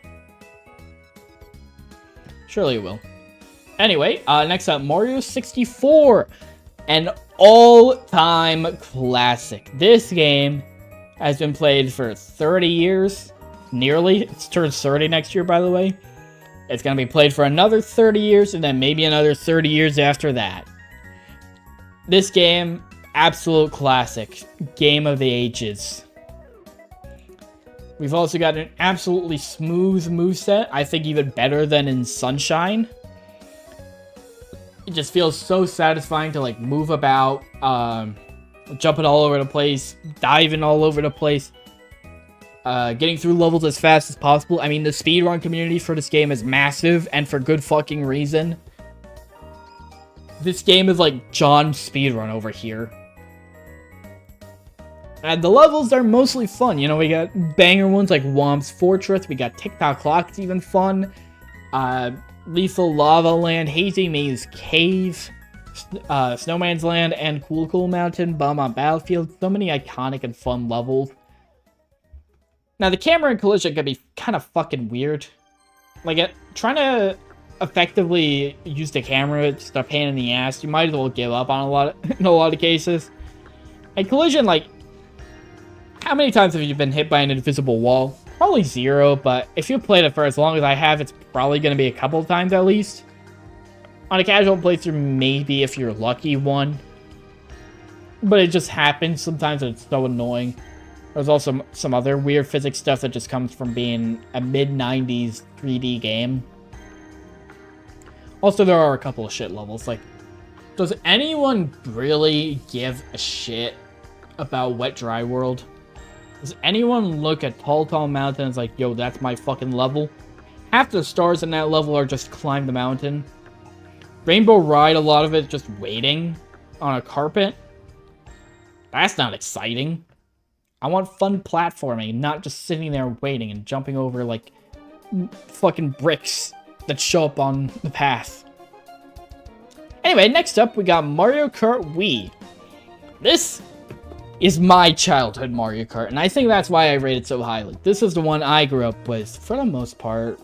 Surely it will. Anyway, next up, Mario 64. An all-time classic. This game has been played for 30 years. Nearly. It's turned 30 next year, by the way. It's going to be played for another 30 years, and then maybe another 30 years after that. This game, absolute classic. Game of the ages. We've also got an absolutely smooth moveset. I think even better than in Sunshine. It just feels so satisfying to like move about, jumping all over the place, diving all over the place, getting through levels as fast as possible. I mean, the speedrun community for this game is massive, and for good fucking reason. This game is like John's speedrun over here. And the levels are mostly fun. You know, we got banger ones like Womp's Fortress. We got Tick-Tock Clock's even fun. Lethal Lava Land, Hazy Maze Cave, Snowman's Land, and Cool Cool Mountain, Bob-omb Battlefield. So many iconic and fun levels. Now, the camera in Collision can be kind of fucking weird. Like, trying to effectively use the camera, it's just a pain in the ass. You might as well give up on in a lot of cases. And Collision, like, how many times have you been hit by an invisible wall? Probably 0, but if you played it for as long as I have, it's probably going to be a couple of times at least. On a casual playthrough, maybe if you're lucky, 1. But it just happens sometimes, and it's so annoying. There's also some other weird physics stuff that just comes from being a mid-90s 3D game. Also, there are a couple of shit levels. Like, does anyone really give a shit about Wet Dry World? Does anyone look at Tall Tall Mountain and is like, yo, that's my fucking level? Half the stars in that level are just climb the mountain. Rainbow Ride, a lot of it is just waiting on a carpet. That's not exciting. I want fun platforming, not just sitting there waiting and jumping over, like, fucking bricks that show up on the path. Anyway, next up, we got Mario Kart Wii. This is my childhood Mario Kart, and I think that's why I rate it so highly. This is the one I grew up with, for the most part.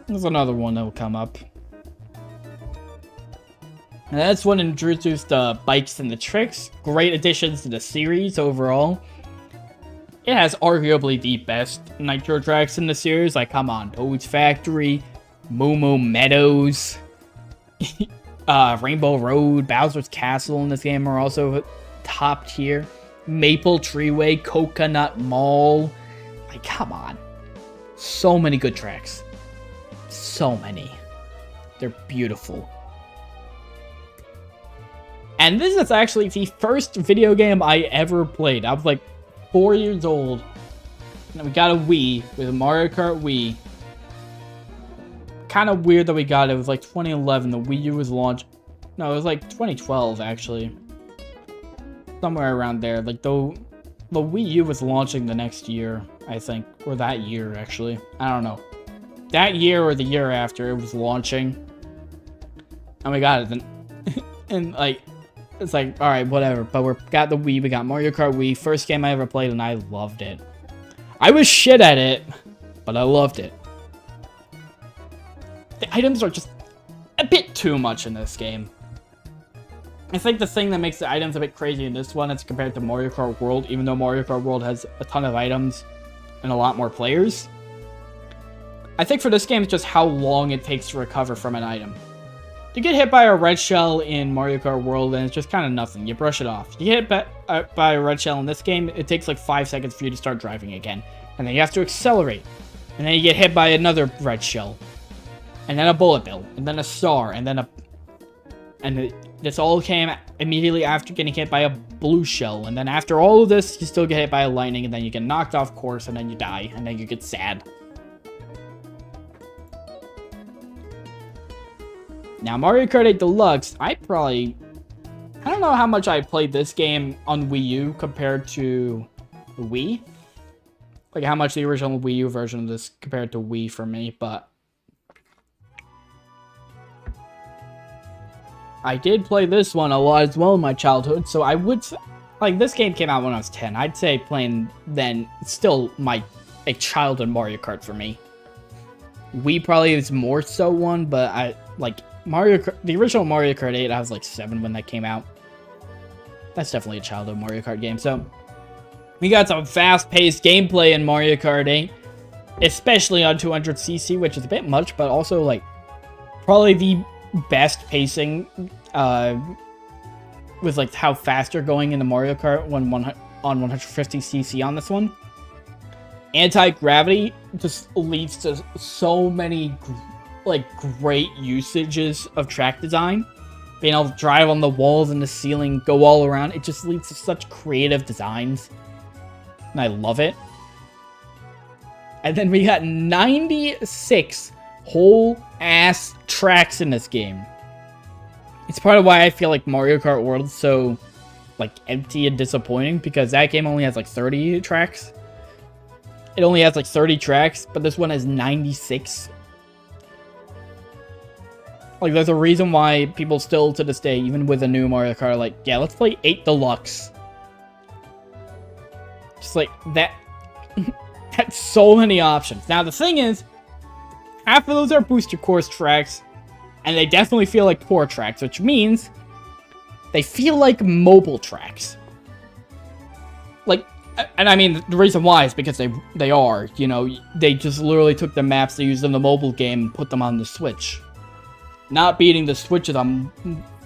There's another one that will come up. And that's one introduced the bikes and the tricks. Great additions to the series overall. It has arguably the best Nitro tracks in the series. Like, come on, Toad's Factory, Moo Moo Meadows, Rainbow Road, Bowser's Castle in this game are also top tier. Maple Treeway, Coconut Mall. Like, come on. So many good tracks. So many. They're beautiful. And this is actually the first video game I ever played. I was like 4 years old. And we got a Wii with a Mario Kart Wii. Kind of weird that we got it. It was like 2011. The Wii U was launched. No, it was like 2012 actually. Somewhere around there. Like, the Wii U was launching the next year, I think. Or that year, actually. I don't know. That year or the year after it was launching. And we got it. And like, it's like, alright, whatever. But we got the Wii. We got Mario Kart Wii. First game I ever played, and I loved it. I was shit at it. but I loved it. The items are just a bit too much in this game. I think the thing that makes the items a bit crazy in this one is compared to Mario Kart World, even though Mario Kart World has a ton of items and a lot more players. I think for this game, it's just how long it takes to recover from an item. You get hit by a red shell in Mario Kart World, and it's just kind of nothing. You brush it off. You get hit by a red shell in this game, it takes like 5 seconds for you to start driving again. And then you have to accelerate. And then you get hit by another red shell. And then a bullet bill. And then a star. And then a... And this all came immediately after getting hit by a blue shell. And then after all of this, you still get hit by a lightning. And then you get knocked off course. And then you die. And then you get sad. Now, Mario Kart 8 Deluxe, I don't know how much I played this game on Wii U compared to the Wii. Like, how much the original Wii U version of this compared to Wii for me, but... I did play this one a lot as well in my childhood, so I would... Like, this game came out when I was 10. I'd say playing then, it's still a childhood Mario Kart for me. Wii probably is more so one, but the original Mario Kart 8, I was like 7 when that came out. That's definitely a childhood Mario Kart game. So, we got some fast-paced gameplay in Mario Kart 8, especially on 200cc, which is a bit much, but also, like, probably the best pacing with, like, how fast you're going into Mario Kart on 150cc on this one. Anti-gravity just leads to so many great usages of track design. Being able to drive on the walls and the ceiling, go all around, it just leads to such creative designs. And I love it. And then we got 96 whole ass tracks in this game. It's part of why I feel like Mario Kart World is so empty and disappointing, because that game only has 30 tracks. It only has 30 tracks, but this one has 96. There's a reason why people still, to this day, even with a new Mario Kart, yeah, let's play 8 Deluxe. Just that. That's so many options. Now, the thing is, half of those are booster course tracks, and they definitely feel like tour tracks, which means they feel like mobile tracks. And I mean, the reason why is because they are, they just literally took the maps they used in the mobile game and put them on the Switch. Not beating the Switches on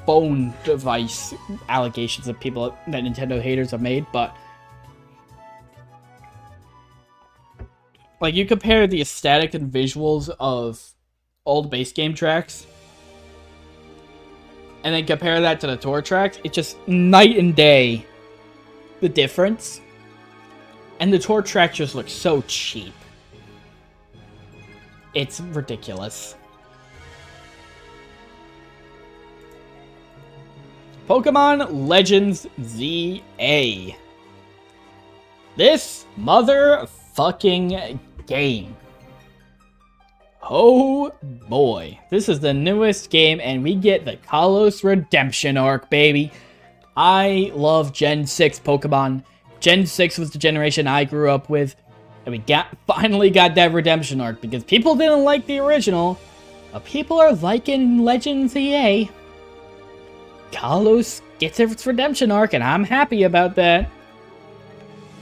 phone device allegations that Nintendo haters have made, but you compare the aesthetic and visuals of all the base game tracks, and then compare that to the tour tracks, it's just night and day, the difference. And the tour tracks just look so cheap. It's ridiculous. Pokemon Legends ZA. This motherfucking game. Oh boy. This is the newest game, and we get the Kalos Redemption arc, baby. I love Gen 6 Pokemon. Gen 6 was the generation I grew up with, and we finally got that redemption arc, because people didn't like the original, but people are liking Legends EA. Kalos gets its redemption arc, and I'm happy about that.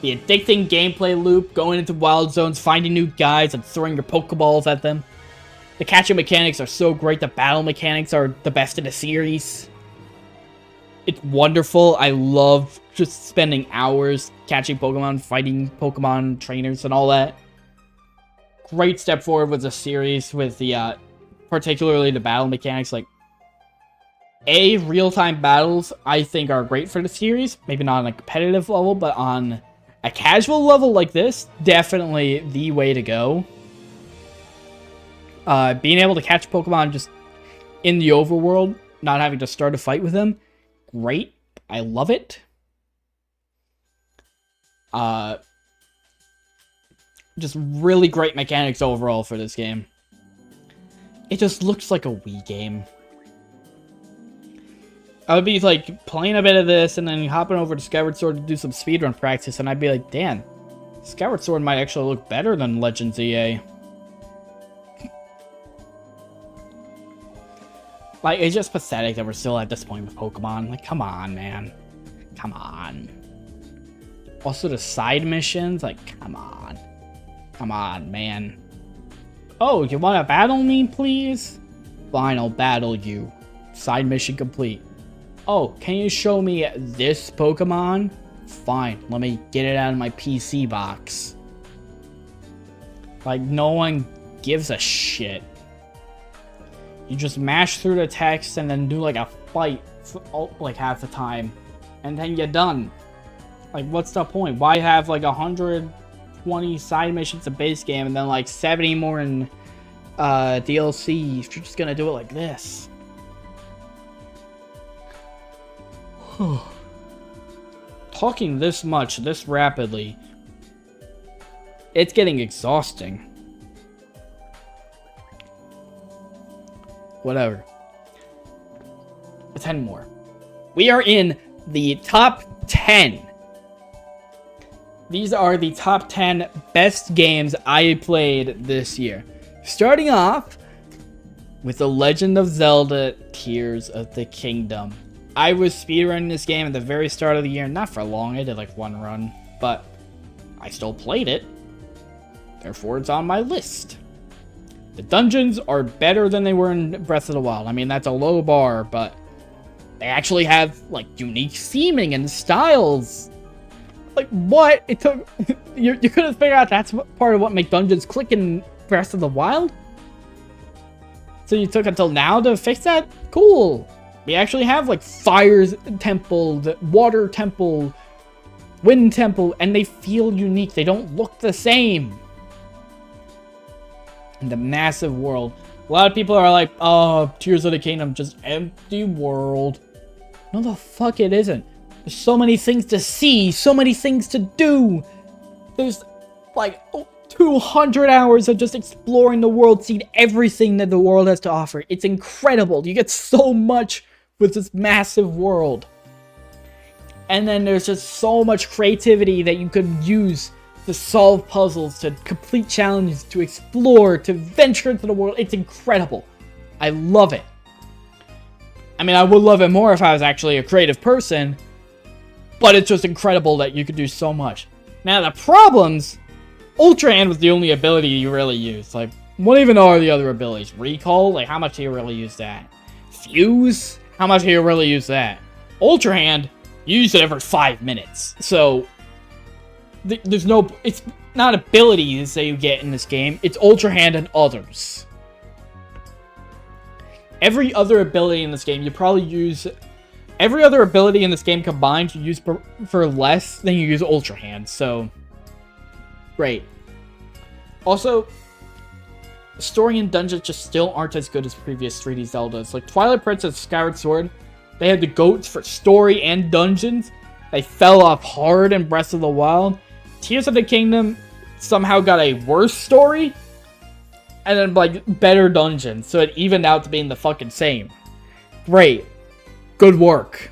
The addicting gameplay loop, going into wild zones, finding new guys, and throwing your Pokeballs at them. The catching mechanics are so great, the battle mechanics are the best in the series. It's wonderful. I love just spending hours catching Pokemon, fighting Pokemon trainers, and all that. Great step forward with the series, with the, particularly the battle mechanics. Real-time battles, I think, are great for the series. Maybe not on a competitive level, but on a casual level like this, definitely the way to go. Being able to catch Pokemon just in the overworld, not having to start a fight with them, great. I love it. Just really great mechanics overall for this game. It just looks like a Wii game. I would be playing a bit of this and then hopping over to Skyward Sword to do some speedrun practice, and I'd be like, damn, Skyward Sword might actually look better than Legends EA. Like, it's just pathetic that we're still at this point with Pokemon. Like, come on, man. Come on. Also, the side missions, like, come on. Come on, man. Oh, you want to battle me, please? Fine, I'll battle you. Side mission complete. Oh, can you show me this Pokemon? Fine, let me get it out of my PC box. Like, no one gives a shit. You just mash through the text and then do like a fight for, like half the time. And then you're done. Like, what's the point? Why have like 120 side missions in base game and then like 70 more in DLC if you're just gonna do it like this? Talking this much, this rapidly, it's getting exhausting. Whatever. 10 more. We are in the top 10. These are the top 10 best games I played this year. Starting off with The Legend of Zelda Tears of the Kingdom. I was speedrunning this game at the very start of the year. Not for long, I did like one run, but I still played it. Therefore, it's on my list. The dungeons are better than they were in Breath of the Wild. I mean, that's a low bar, but they actually have like unique theming and styles. Like, what? It took... you couldn't figure out that's part of what make dungeons click in Breath of the Wild? So you took until now to fix that? Cool. We actually have like fire temple, water temple, wind temple, and they feel unique. They don't look the same. And the massive world. A lot of people are like, oh, Tears of the Kingdom, just empty world. No, the fuck it isn't. There's so many things to see, so many things to do. There's like 200 hours of just exploring the world, seeing everything that the world has to offer. It's incredible. You get so much with this massive world. And then there's just so much creativity that you could use to solve puzzles, to complete challenges, to explore, to venture into the world. It's incredible. I love it. I mean, I would love it more if I was actually a creative person, but it's just incredible that you could do so much. Now, the problems... Ultra Hand was the only ability you really used. Like, what even are the other abilities? Recall? Like, how much do you really use that? Fuse? How much do you really use that? Ultra Hand, you use it every 5 minutes. So, there's no... It's not abilities that you get in this game. It's Ultra Hand and others. Every other ability in this game, you probably use... Every other ability in this game combined, you use for less than you use Ultra Hand. So... Great. Also, story and dungeons just still aren't as good as previous 3D Zeldas. Like Twilight Princess, Skyward Sword, they had the goats for story and dungeons. They fell off hard in Breath of the Wild. Tears of the Kingdom somehow got a worse story, and then like better dungeons, so it evened out to being the fucking same. Great. Good work.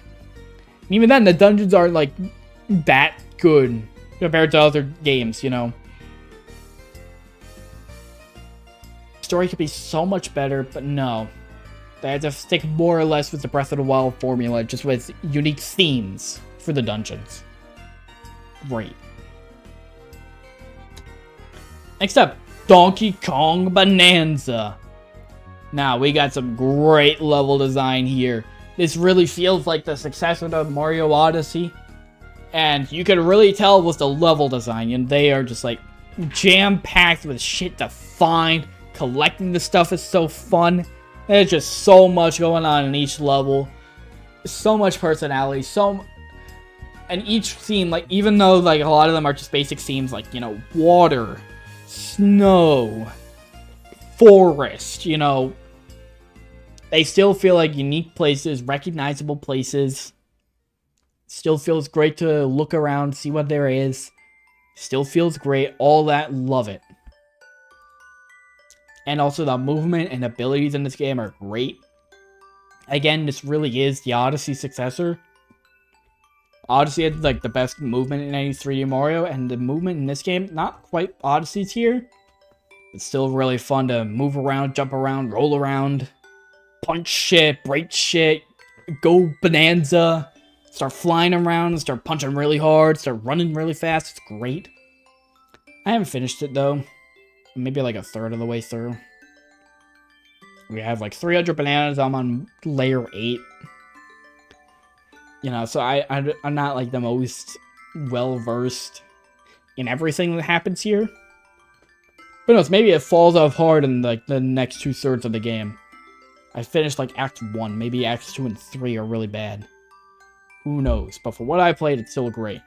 And even then, the dungeons aren't like that good compared to other games, you know. Story could be so much better, but no. They had to stick more or less with the Breath of the Wild formula, just with unique themes for the dungeons. Great. Next up, Donkey Kong Bonanza. Now, we got some great level design here. This really feels like the successor to Mario Odyssey. And you can really tell with the level design, and they are just like jam-packed with shit to find. Collecting the stuff is so fun. There's just so much going on in each level. So much personality, and each theme, like, even though like a lot of them are just basic themes, like, you know, water, snow, forest, you know, they still feel like unique places, recognizable places. Still feels great to look around, see what there is. Still feels great. All that, love it. And also the movement and abilities in this game are great. Again, this really is the Odyssey successor. Odyssey had like the best movement in any 3D Mario, and the movement in this game, not quite Odyssey's here. It's still really fun to move around, jump around, roll around, punch shit, break shit, go bonanza, start flying around, start punching really hard, start running really fast. It's great. I haven't finished it though. Maybe like a third of the way through. We have like 300 bananas. I'm on layer 8. You know, so I'm not like the most well-versed in everything that happens here. But no, maybe it falls off hard in like the next 2/3 of the game. I finished like Act 1. Maybe Acts 2 and 3 are really bad. Who knows? But for what I played, it's still great.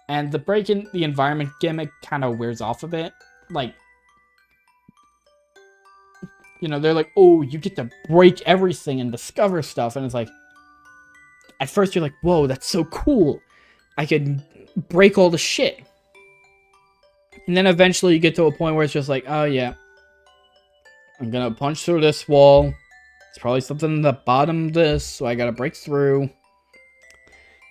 And the break-in the environment gimmick kind of wears off a bit. Like, you know, they're like, oh, you get to break everything and discover stuff. And it's like, at first you're like, whoa, that's so cool. I could break all the shit. And then eventually you get to a point where it's just like, oh yeah, I'm gonna punch through this wall. It's probably something in the bottom of this, so I gotta break through.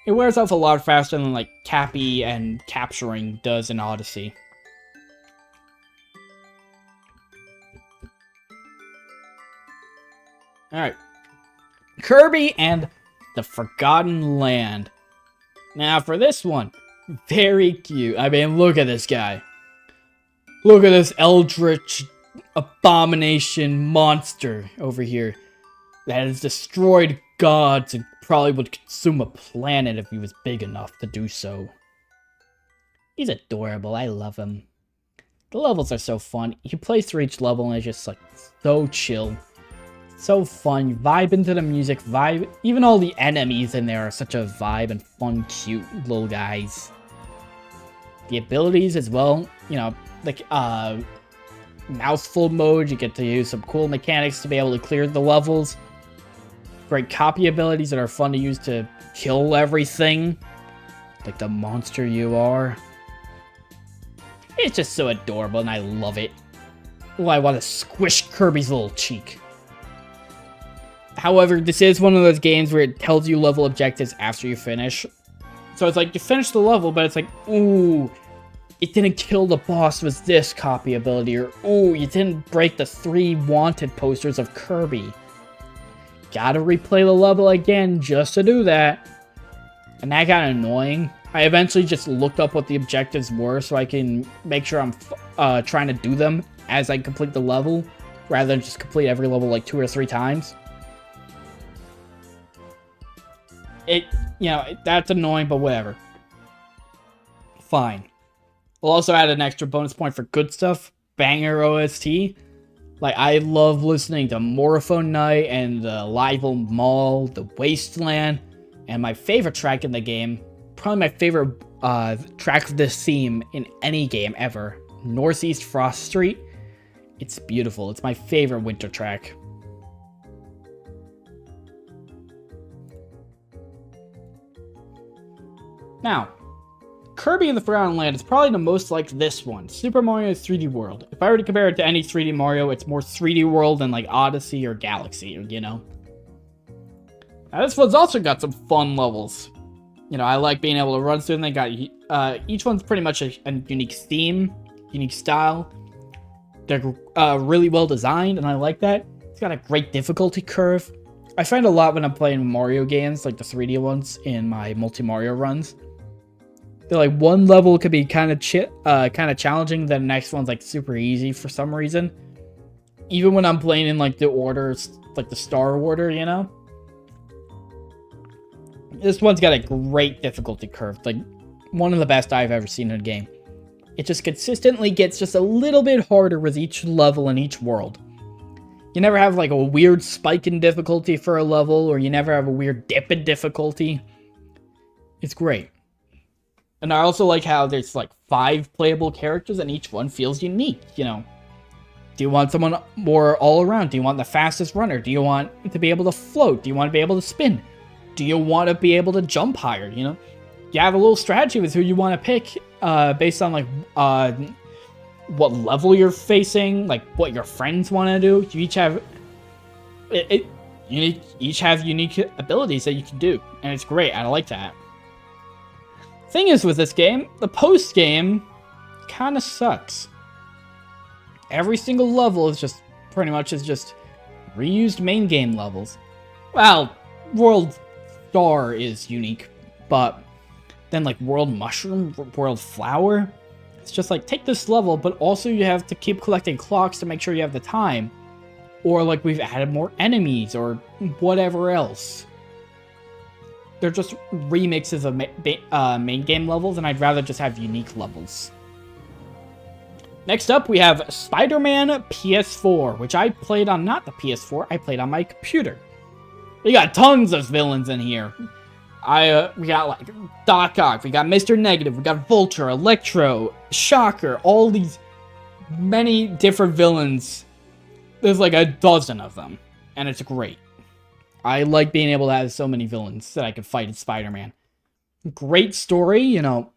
It wears off a lot faster than like Cappy and capturing does in Odyssey. Alright. Kirby and the Forgotten Land. Now for this one, very cute. I mean, look at this guy. Look at this eldritch abomination monster over here that has destroyed gods and probably would consume a planet if he was big enough to do so. He's adorable. I love him. The levels are so fun. You play through each level and it's just like so chill. So fun. You vibe into the music, vibe. Even all the enemies in there are such a vibe and fun, cute little guys. The abilities as well, you know, like mouthful mode, you get to use some cool mechanics to be able to clear the levels. Great copy abilities that are fun to use to kill everything. Like the monster you are. It's just so adorable and I love it. Oh, I want to squish Kirby's little cheek. However, this is one of those games where it tells you level objectives after you finish. So it's like, you finish the level, but it's like, ooh, it didn't kill the boss with this copy ability, or ooh, you didn't break the 3 wanted posters of Kirby. Gotta replay the level again just to do that. And that got annoying. I eventually just looked up what the objectives were so I can make sure I'm trying to do them as I complete the level, rather than just complete every level like 2 or 3 times. You know, that's annoying, but whatever. Fine. We'll also add an extra bonus point for good stuff. Banger OST. Like, I love listening to Moraphone Night and the Lival Mall, the Wasteland, and my favorite track in the game, probably my favorite track of this theme in any game ever, Northeast Frost Street. It's beautiful. It's my favorite winter track. Now, Kirby and the Forgotten Land is probably the most like this one, Super Mario 3D World. If I were to compare it to any 3D Mario, it's more 3D World than like Odyssey or Galaxy, you know? Now, this one's also got some fun levels. You know, I like being able to run through them. They got, each one's pretty much a unique theme, unique style. They're really well designed, and I like that. It's got a great difficulty curve. I find a lot when I'm playing Mario games, like the 3D ones, in my multi-Mario runs. They're like, one level could be kind of challenging, then the next one's like super easy for some reason. Even when I'm playing in like the orders, like the star order, you know? This one's got a great difficulty curve, like one of the best I've ever seen in a game. It just consistently gets just a little bit harder with each level in each world. You never have like a weird spike in difficulty for a level, or you never have a weird dip in difficulty. It's great. And I also like how there's like 5 playable characters and each one feels unique, you know. Do you want someone more all around? Do you want the fastest runner? Do you want to be able to float? Do you want to be able to spin? Do you want to be able to jump higher, you know? You have a little strategy with who you want to pick based on like what level you're facing, like what your friends want to do. You each have each have unique abilities that you can do, and it's great. I like that. Thing is with this game, the post-game kind of sucks. Every single level is just pretty much just reused main game levels. Well, World Star is unique, but then like World Mushroom, World Flower, it's just like take this level, but also you have to keep collecting clocks to make sure you have the time. Or like we've added more enemies or whatever else. They're just remixes of main game levels, and I'd rather just have unique levels. Next up, we have Spider-Man PS4, which I played on not the PS4, I played on my computer. We got tons of villains in here. We got like Doc Ock, we got Mr. Negative, we got Vulture, Electro, Shocker, all these many different villains. There's like a dozen of them, and it's great. I like being able to have so many villains that I could fight in Spider-Man. Great story, you know.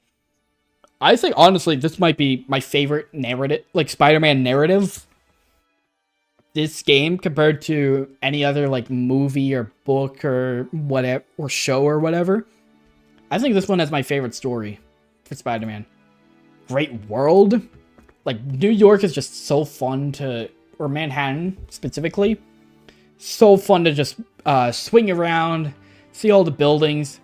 I think, honestly, this might be my favorite narrative, like, Spider-Man narrative. This game, compared to any other, like, movie or book or whatever, or show or whatever. I think this one has my favorite story for Spider-Man. Great world. Like, New York is just so fun to, or Manhattan, specifically. So fun to just swing around, see all the buildings.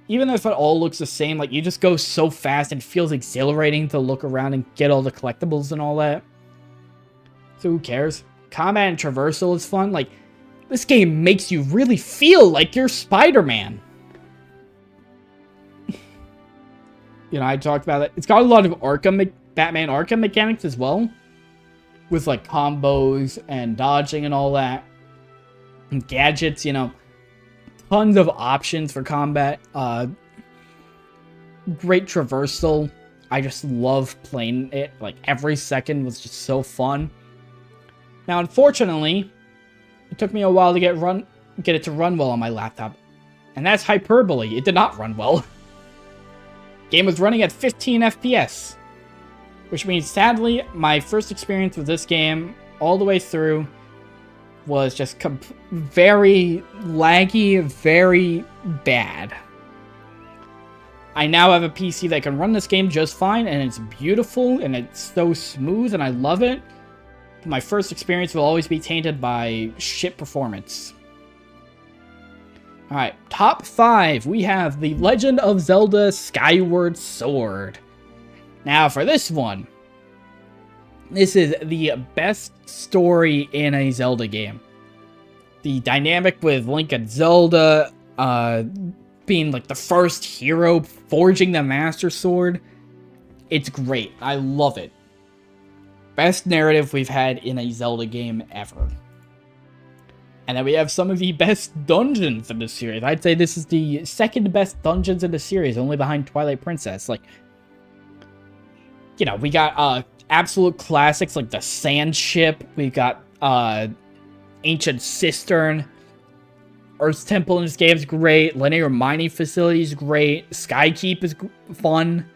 Even if it all looks the same, like, you just go so fast and it feels exhilarating to look around and get all the collectibles and all that. So who cares? Combat and traversal is fun. Like, this game makes you really feel like you're Spider-Man. You know, I talked about it. It's got a lot of Batman Arkham mechanics as well. With, like, combos and dodging and all that. And gadgets, you know. Tons of options for combat. Great traversal. I just love playing it. Like, every second was just so fun. Now, unfortunately, it took me a while to get it to run well on my laptop. And that's hyperbole. It did not run well. Game was running at 15 FPS. Which means, sadly, my first experience with this game, all the way through, was just very laggy, very bad. I now have a PC that can run this game just fine, and it's beautiful, and it's so smooth, and I love it. My first experience will always be tainted by shit performance. Alright, top 5, we have The Legend of Zelda Skyward Sword. Now, for this one, this is the best story in a Zelda game. The dynamic with Link and Zelda, being like the first hero forging the Master Sword, it's great. I love it. Best narrative we've had in a Zelda game ever. And then we have some of the best dungeons in the series. I'd say this is the second best dungeons in the series, only behind Twilight Princess. Like, you know, we got absolute classics like the Sand Ship. We got Ancient Cistern. Earth's Temple in this game is great. Linear Mining Facility is great. Skykeep is fun.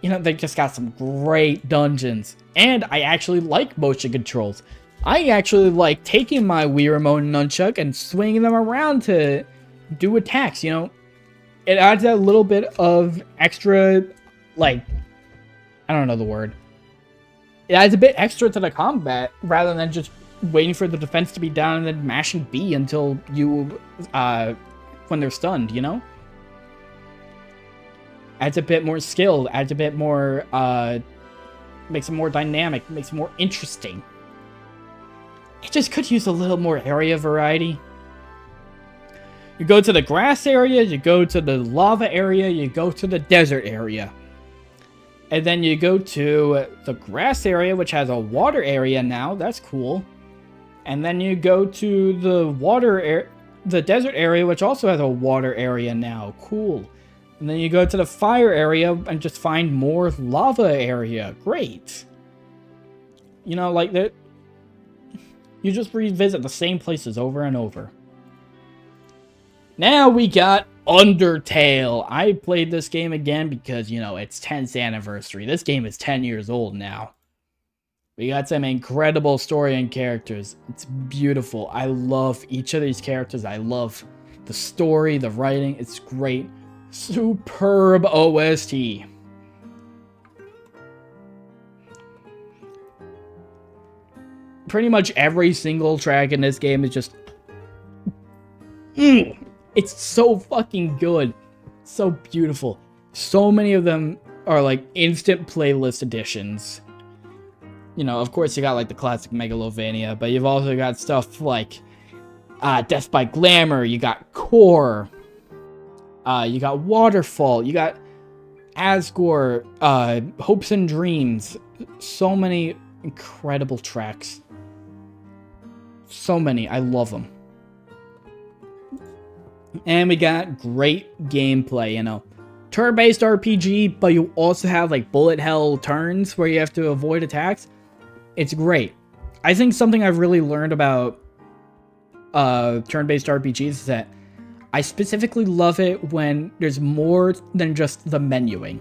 You know, they just got some great dungeons. And I actually like motion controls. I actually like taking my Wii Remote and Nunchuck and swinging them around to do attacks, you know. It adds a little bit of extra, like, I don't know the word. It adds a bit extra to the combat rather than just waiting for the defense to be down and then mashing B until you, when they're stunned, you know? Adds a bit more skill, adds a bit more, makes it more dynamic, makes it more interesting. It just could use a little more area variety. You go to the grass area, you go to the lava area, you go to the desert area. And then you go to the grass area, which has a water area now. That's cool. And then you go to the desert area, which also has a water area now. Cool. And then you go to the fire area and just find more lava area. Great. You know, like that. You just revisit the same places over and over. Now we got Undertale. I played this game again because, you know, it's 10th anniversary. This game is 10 years old now. We got some incredible story and characters. It's beautiful. I love each of these characters. I love the story, the writing. It's great. Superb OST. Pretty much every single track in this game is just... it's so fucking good. So beautiful. So many of them are like instant playlist additions. You know, of course you got like the classic Megalovania, but you've also got stuff like Death by Glamour, you got Core, you got Waterfall, you got Asgore, Hopes and Dreams. So many incredible tracks. So many, I love them. And we got great gameplay, you know. Turn-based RPG, but you also have like bullet hell turns where you have to avoid attacks. It's great. I think something I've really learned about turn-based RPGs is that I specifically love it when there's more than just the menuing.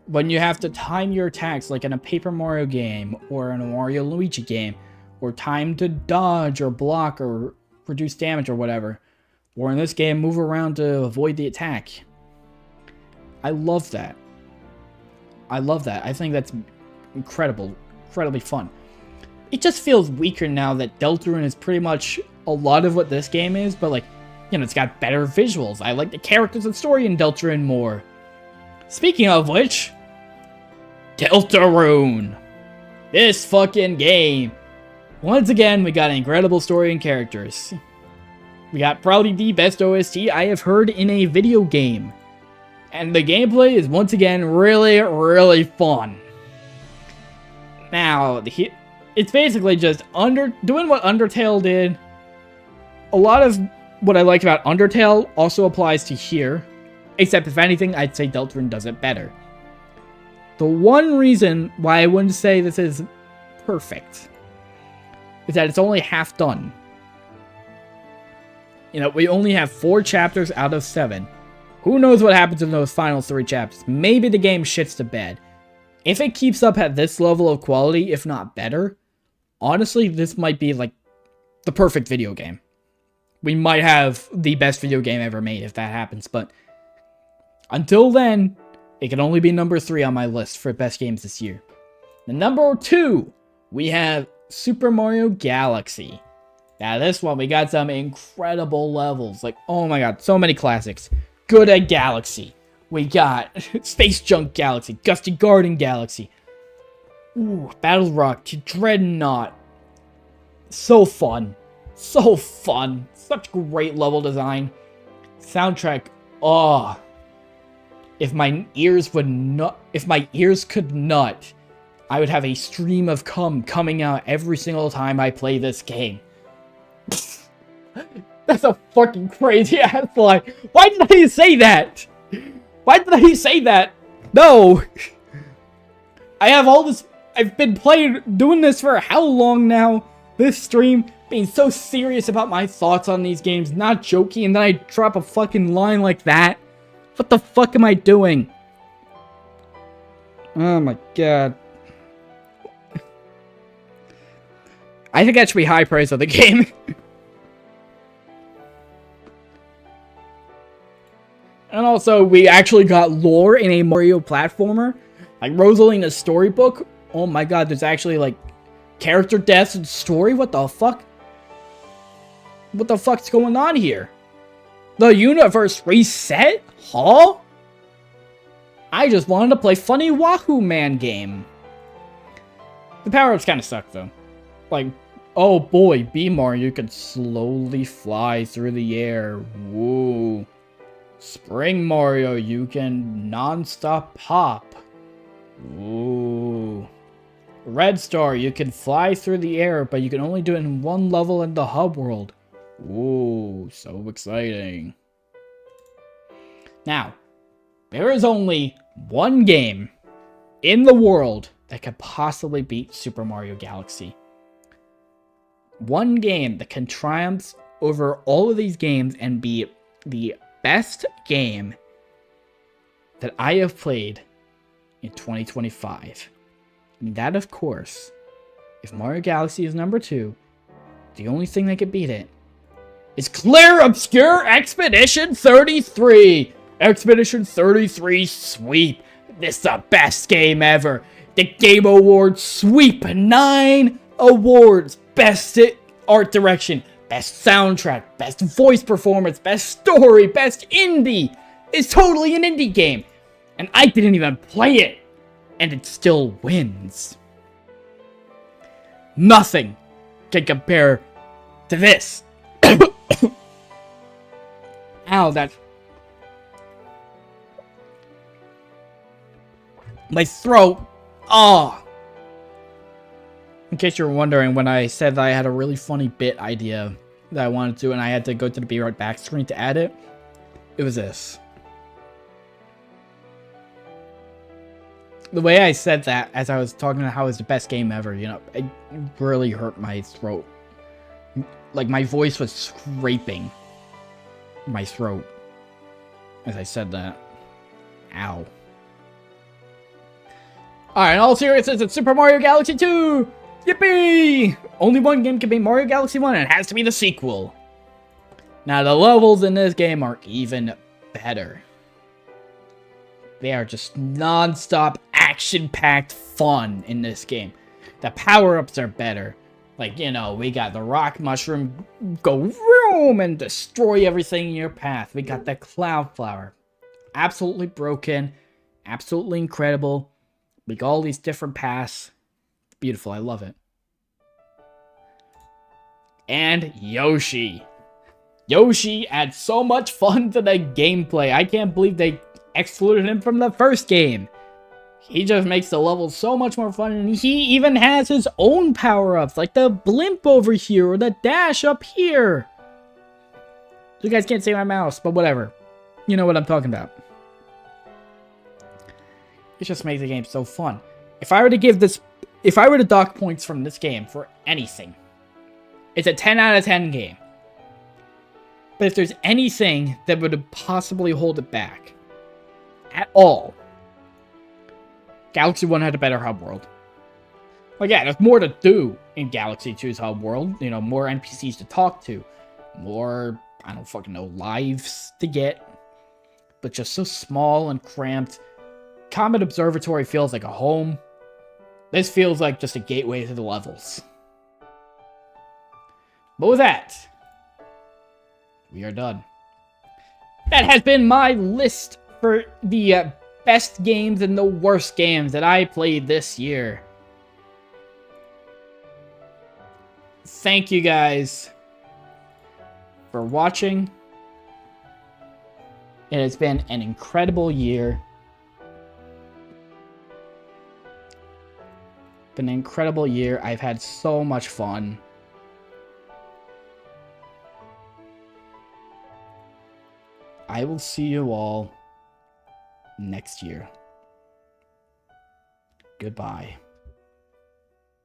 When you have to time your attacks, like in a Paper Mario game, or in a Mario Luigi game, or time to dodge or block or reduce damage or whatever. Or in this game, move around to avoid the attack. I love that. I love that. I think that's incredible. Incredibly fun. It just feels weaker now that Deltarune is pretty much a lot of what this game is, but like, you know, it's got better visuals. I like the characters and story in Deltarune more. Speaking of which, Deltarune. This fucking game. Once again, we got an incredible story and characters. We got probably the best OST I have heard in a video game. And the gameplay is once again really, really fun. Now, it's basically just doing what Undertale did. A lot of what I like about Undertale also applies to here. Except if anything, I'd say Deltarune does it better. The one reason why I wouldn't say this is perfect is that it's only half done. You know, we only have 4 chapters out of 7. Who knows what happens in those final 3 chapters? Maybe the game shits the bed. If it keeps up at this level of quality, if not better, honestly, this might be like the perfect video game. We might have the best video game ever made if that happens, but until then, it can only be number 3 on my list for best games this year. The number 2, we have Super Mario Galaxy. Now this one, we got some incredible levels. Like, oh my god, so many classics. Good Egg Galaxy. We got Space Junk Galaxy, Gusty Garden Galaxy. Ooh, Battle Rock, Dreadnought. So fun. So fun. Such great level design. Soundtrack, oh. If my ears could nut, I would have a stream of cum coming out every single time I play this game. That's a fucking crazy ass line. Why did I say that? Why did I say that? No. I have all this. I've been doing this for how long now? This stream, being so serious about my thoughts on these games, not joking, and then I drop a fucking line like that. What the fuck am I doing? Oh my god. I think that should be high praise of the game. And also, we actually got lore in a Mario platformer. Like Rosalina's storybook. Oh my god, there's actually like character deaths and story? What the fuck? What the fuck's going on here? The universe reset? Huh? I just wanted to play Funny Wahoo Man game. The power-ups kind of suck though. Like, oh boy, B Mario, you can slowly fly through the air. Woo. Spring Mario, you can non-stop pop. Ooh. Red Star, you can fly through the air, but you can only do it in one level in the hub world. Ooh, so exciting. Now, there is only one game in the world that could possibly beat Super Mario Galaxy. One game that can triumph over all of these games and be the best game that I have played in 2025. And that, of course, if Mario Galaxy is number 2, the only thing that could beat it is Clair Obscur Expedition 33! Expedition 33 sweep. This is the best game ever. The Game Awards sweep 9 awards. Best art direction, best soundtrack, best voice performance, best story, best indie. It's totally an indie game. And I didn't even play it. And it still wins. Nothing can compare to this. Ow, that... my throat. Oh. In case you were wondering, when I said that I had a really funny bit idea that I wanted to, and I had to go to the Be Right Back screen to add it, it was this. The way I said that, as I was talking about how it was the best game ever, you know, it really hurt my throat. Like, my voice was scraping my throat as I said that. Ow. Alright, in all seriousness, it's Super Mario Galaxy 2! Yippee! Only one game can beat Mario Galaxy 1, and it has to be the sequel. Now, the levels in this game are even better. They are just non-stop, action-packed fun in this game. The power-ups are better. Like, you know, we got the Rock Mushroom go vroom and destroy everything in your path. We got the Cloud Flower. Absolutely broken. Absolutely incredible. We got all these different paths. Beautiful, I love it. And Yoshi. Yoshi adds so much fun to the gameplay. I can't believe they excluded him from the first game. He just makes the levels so much more fun, and he even has his own power-ups, like the blimp over here, or the dash up here. You guys can't see my mouse, but whatever. You know what I'm talking about. It just makes the game so fun. If I were to dock points from this game for anything, it's a 10 out of 10 game. But if there's anything that would possibly hold it back, at all, Galaxy 1 had a better hub world. Well, yeah, there's more to do in Galaxy 2's hub world. You know, more NPCs to talk to. More, I don't fucking know, lives to get. But just so small and cramped. Comet Observatory feels like a home. This feels like just a gateway to the levels. But with that, we are done. That has been my list for the best games and the worst games that I played this year. Thank you guys for watching. It has been an incredible year. Been an incredible year. I've had so much fun. I will see you all next year. Goodbye.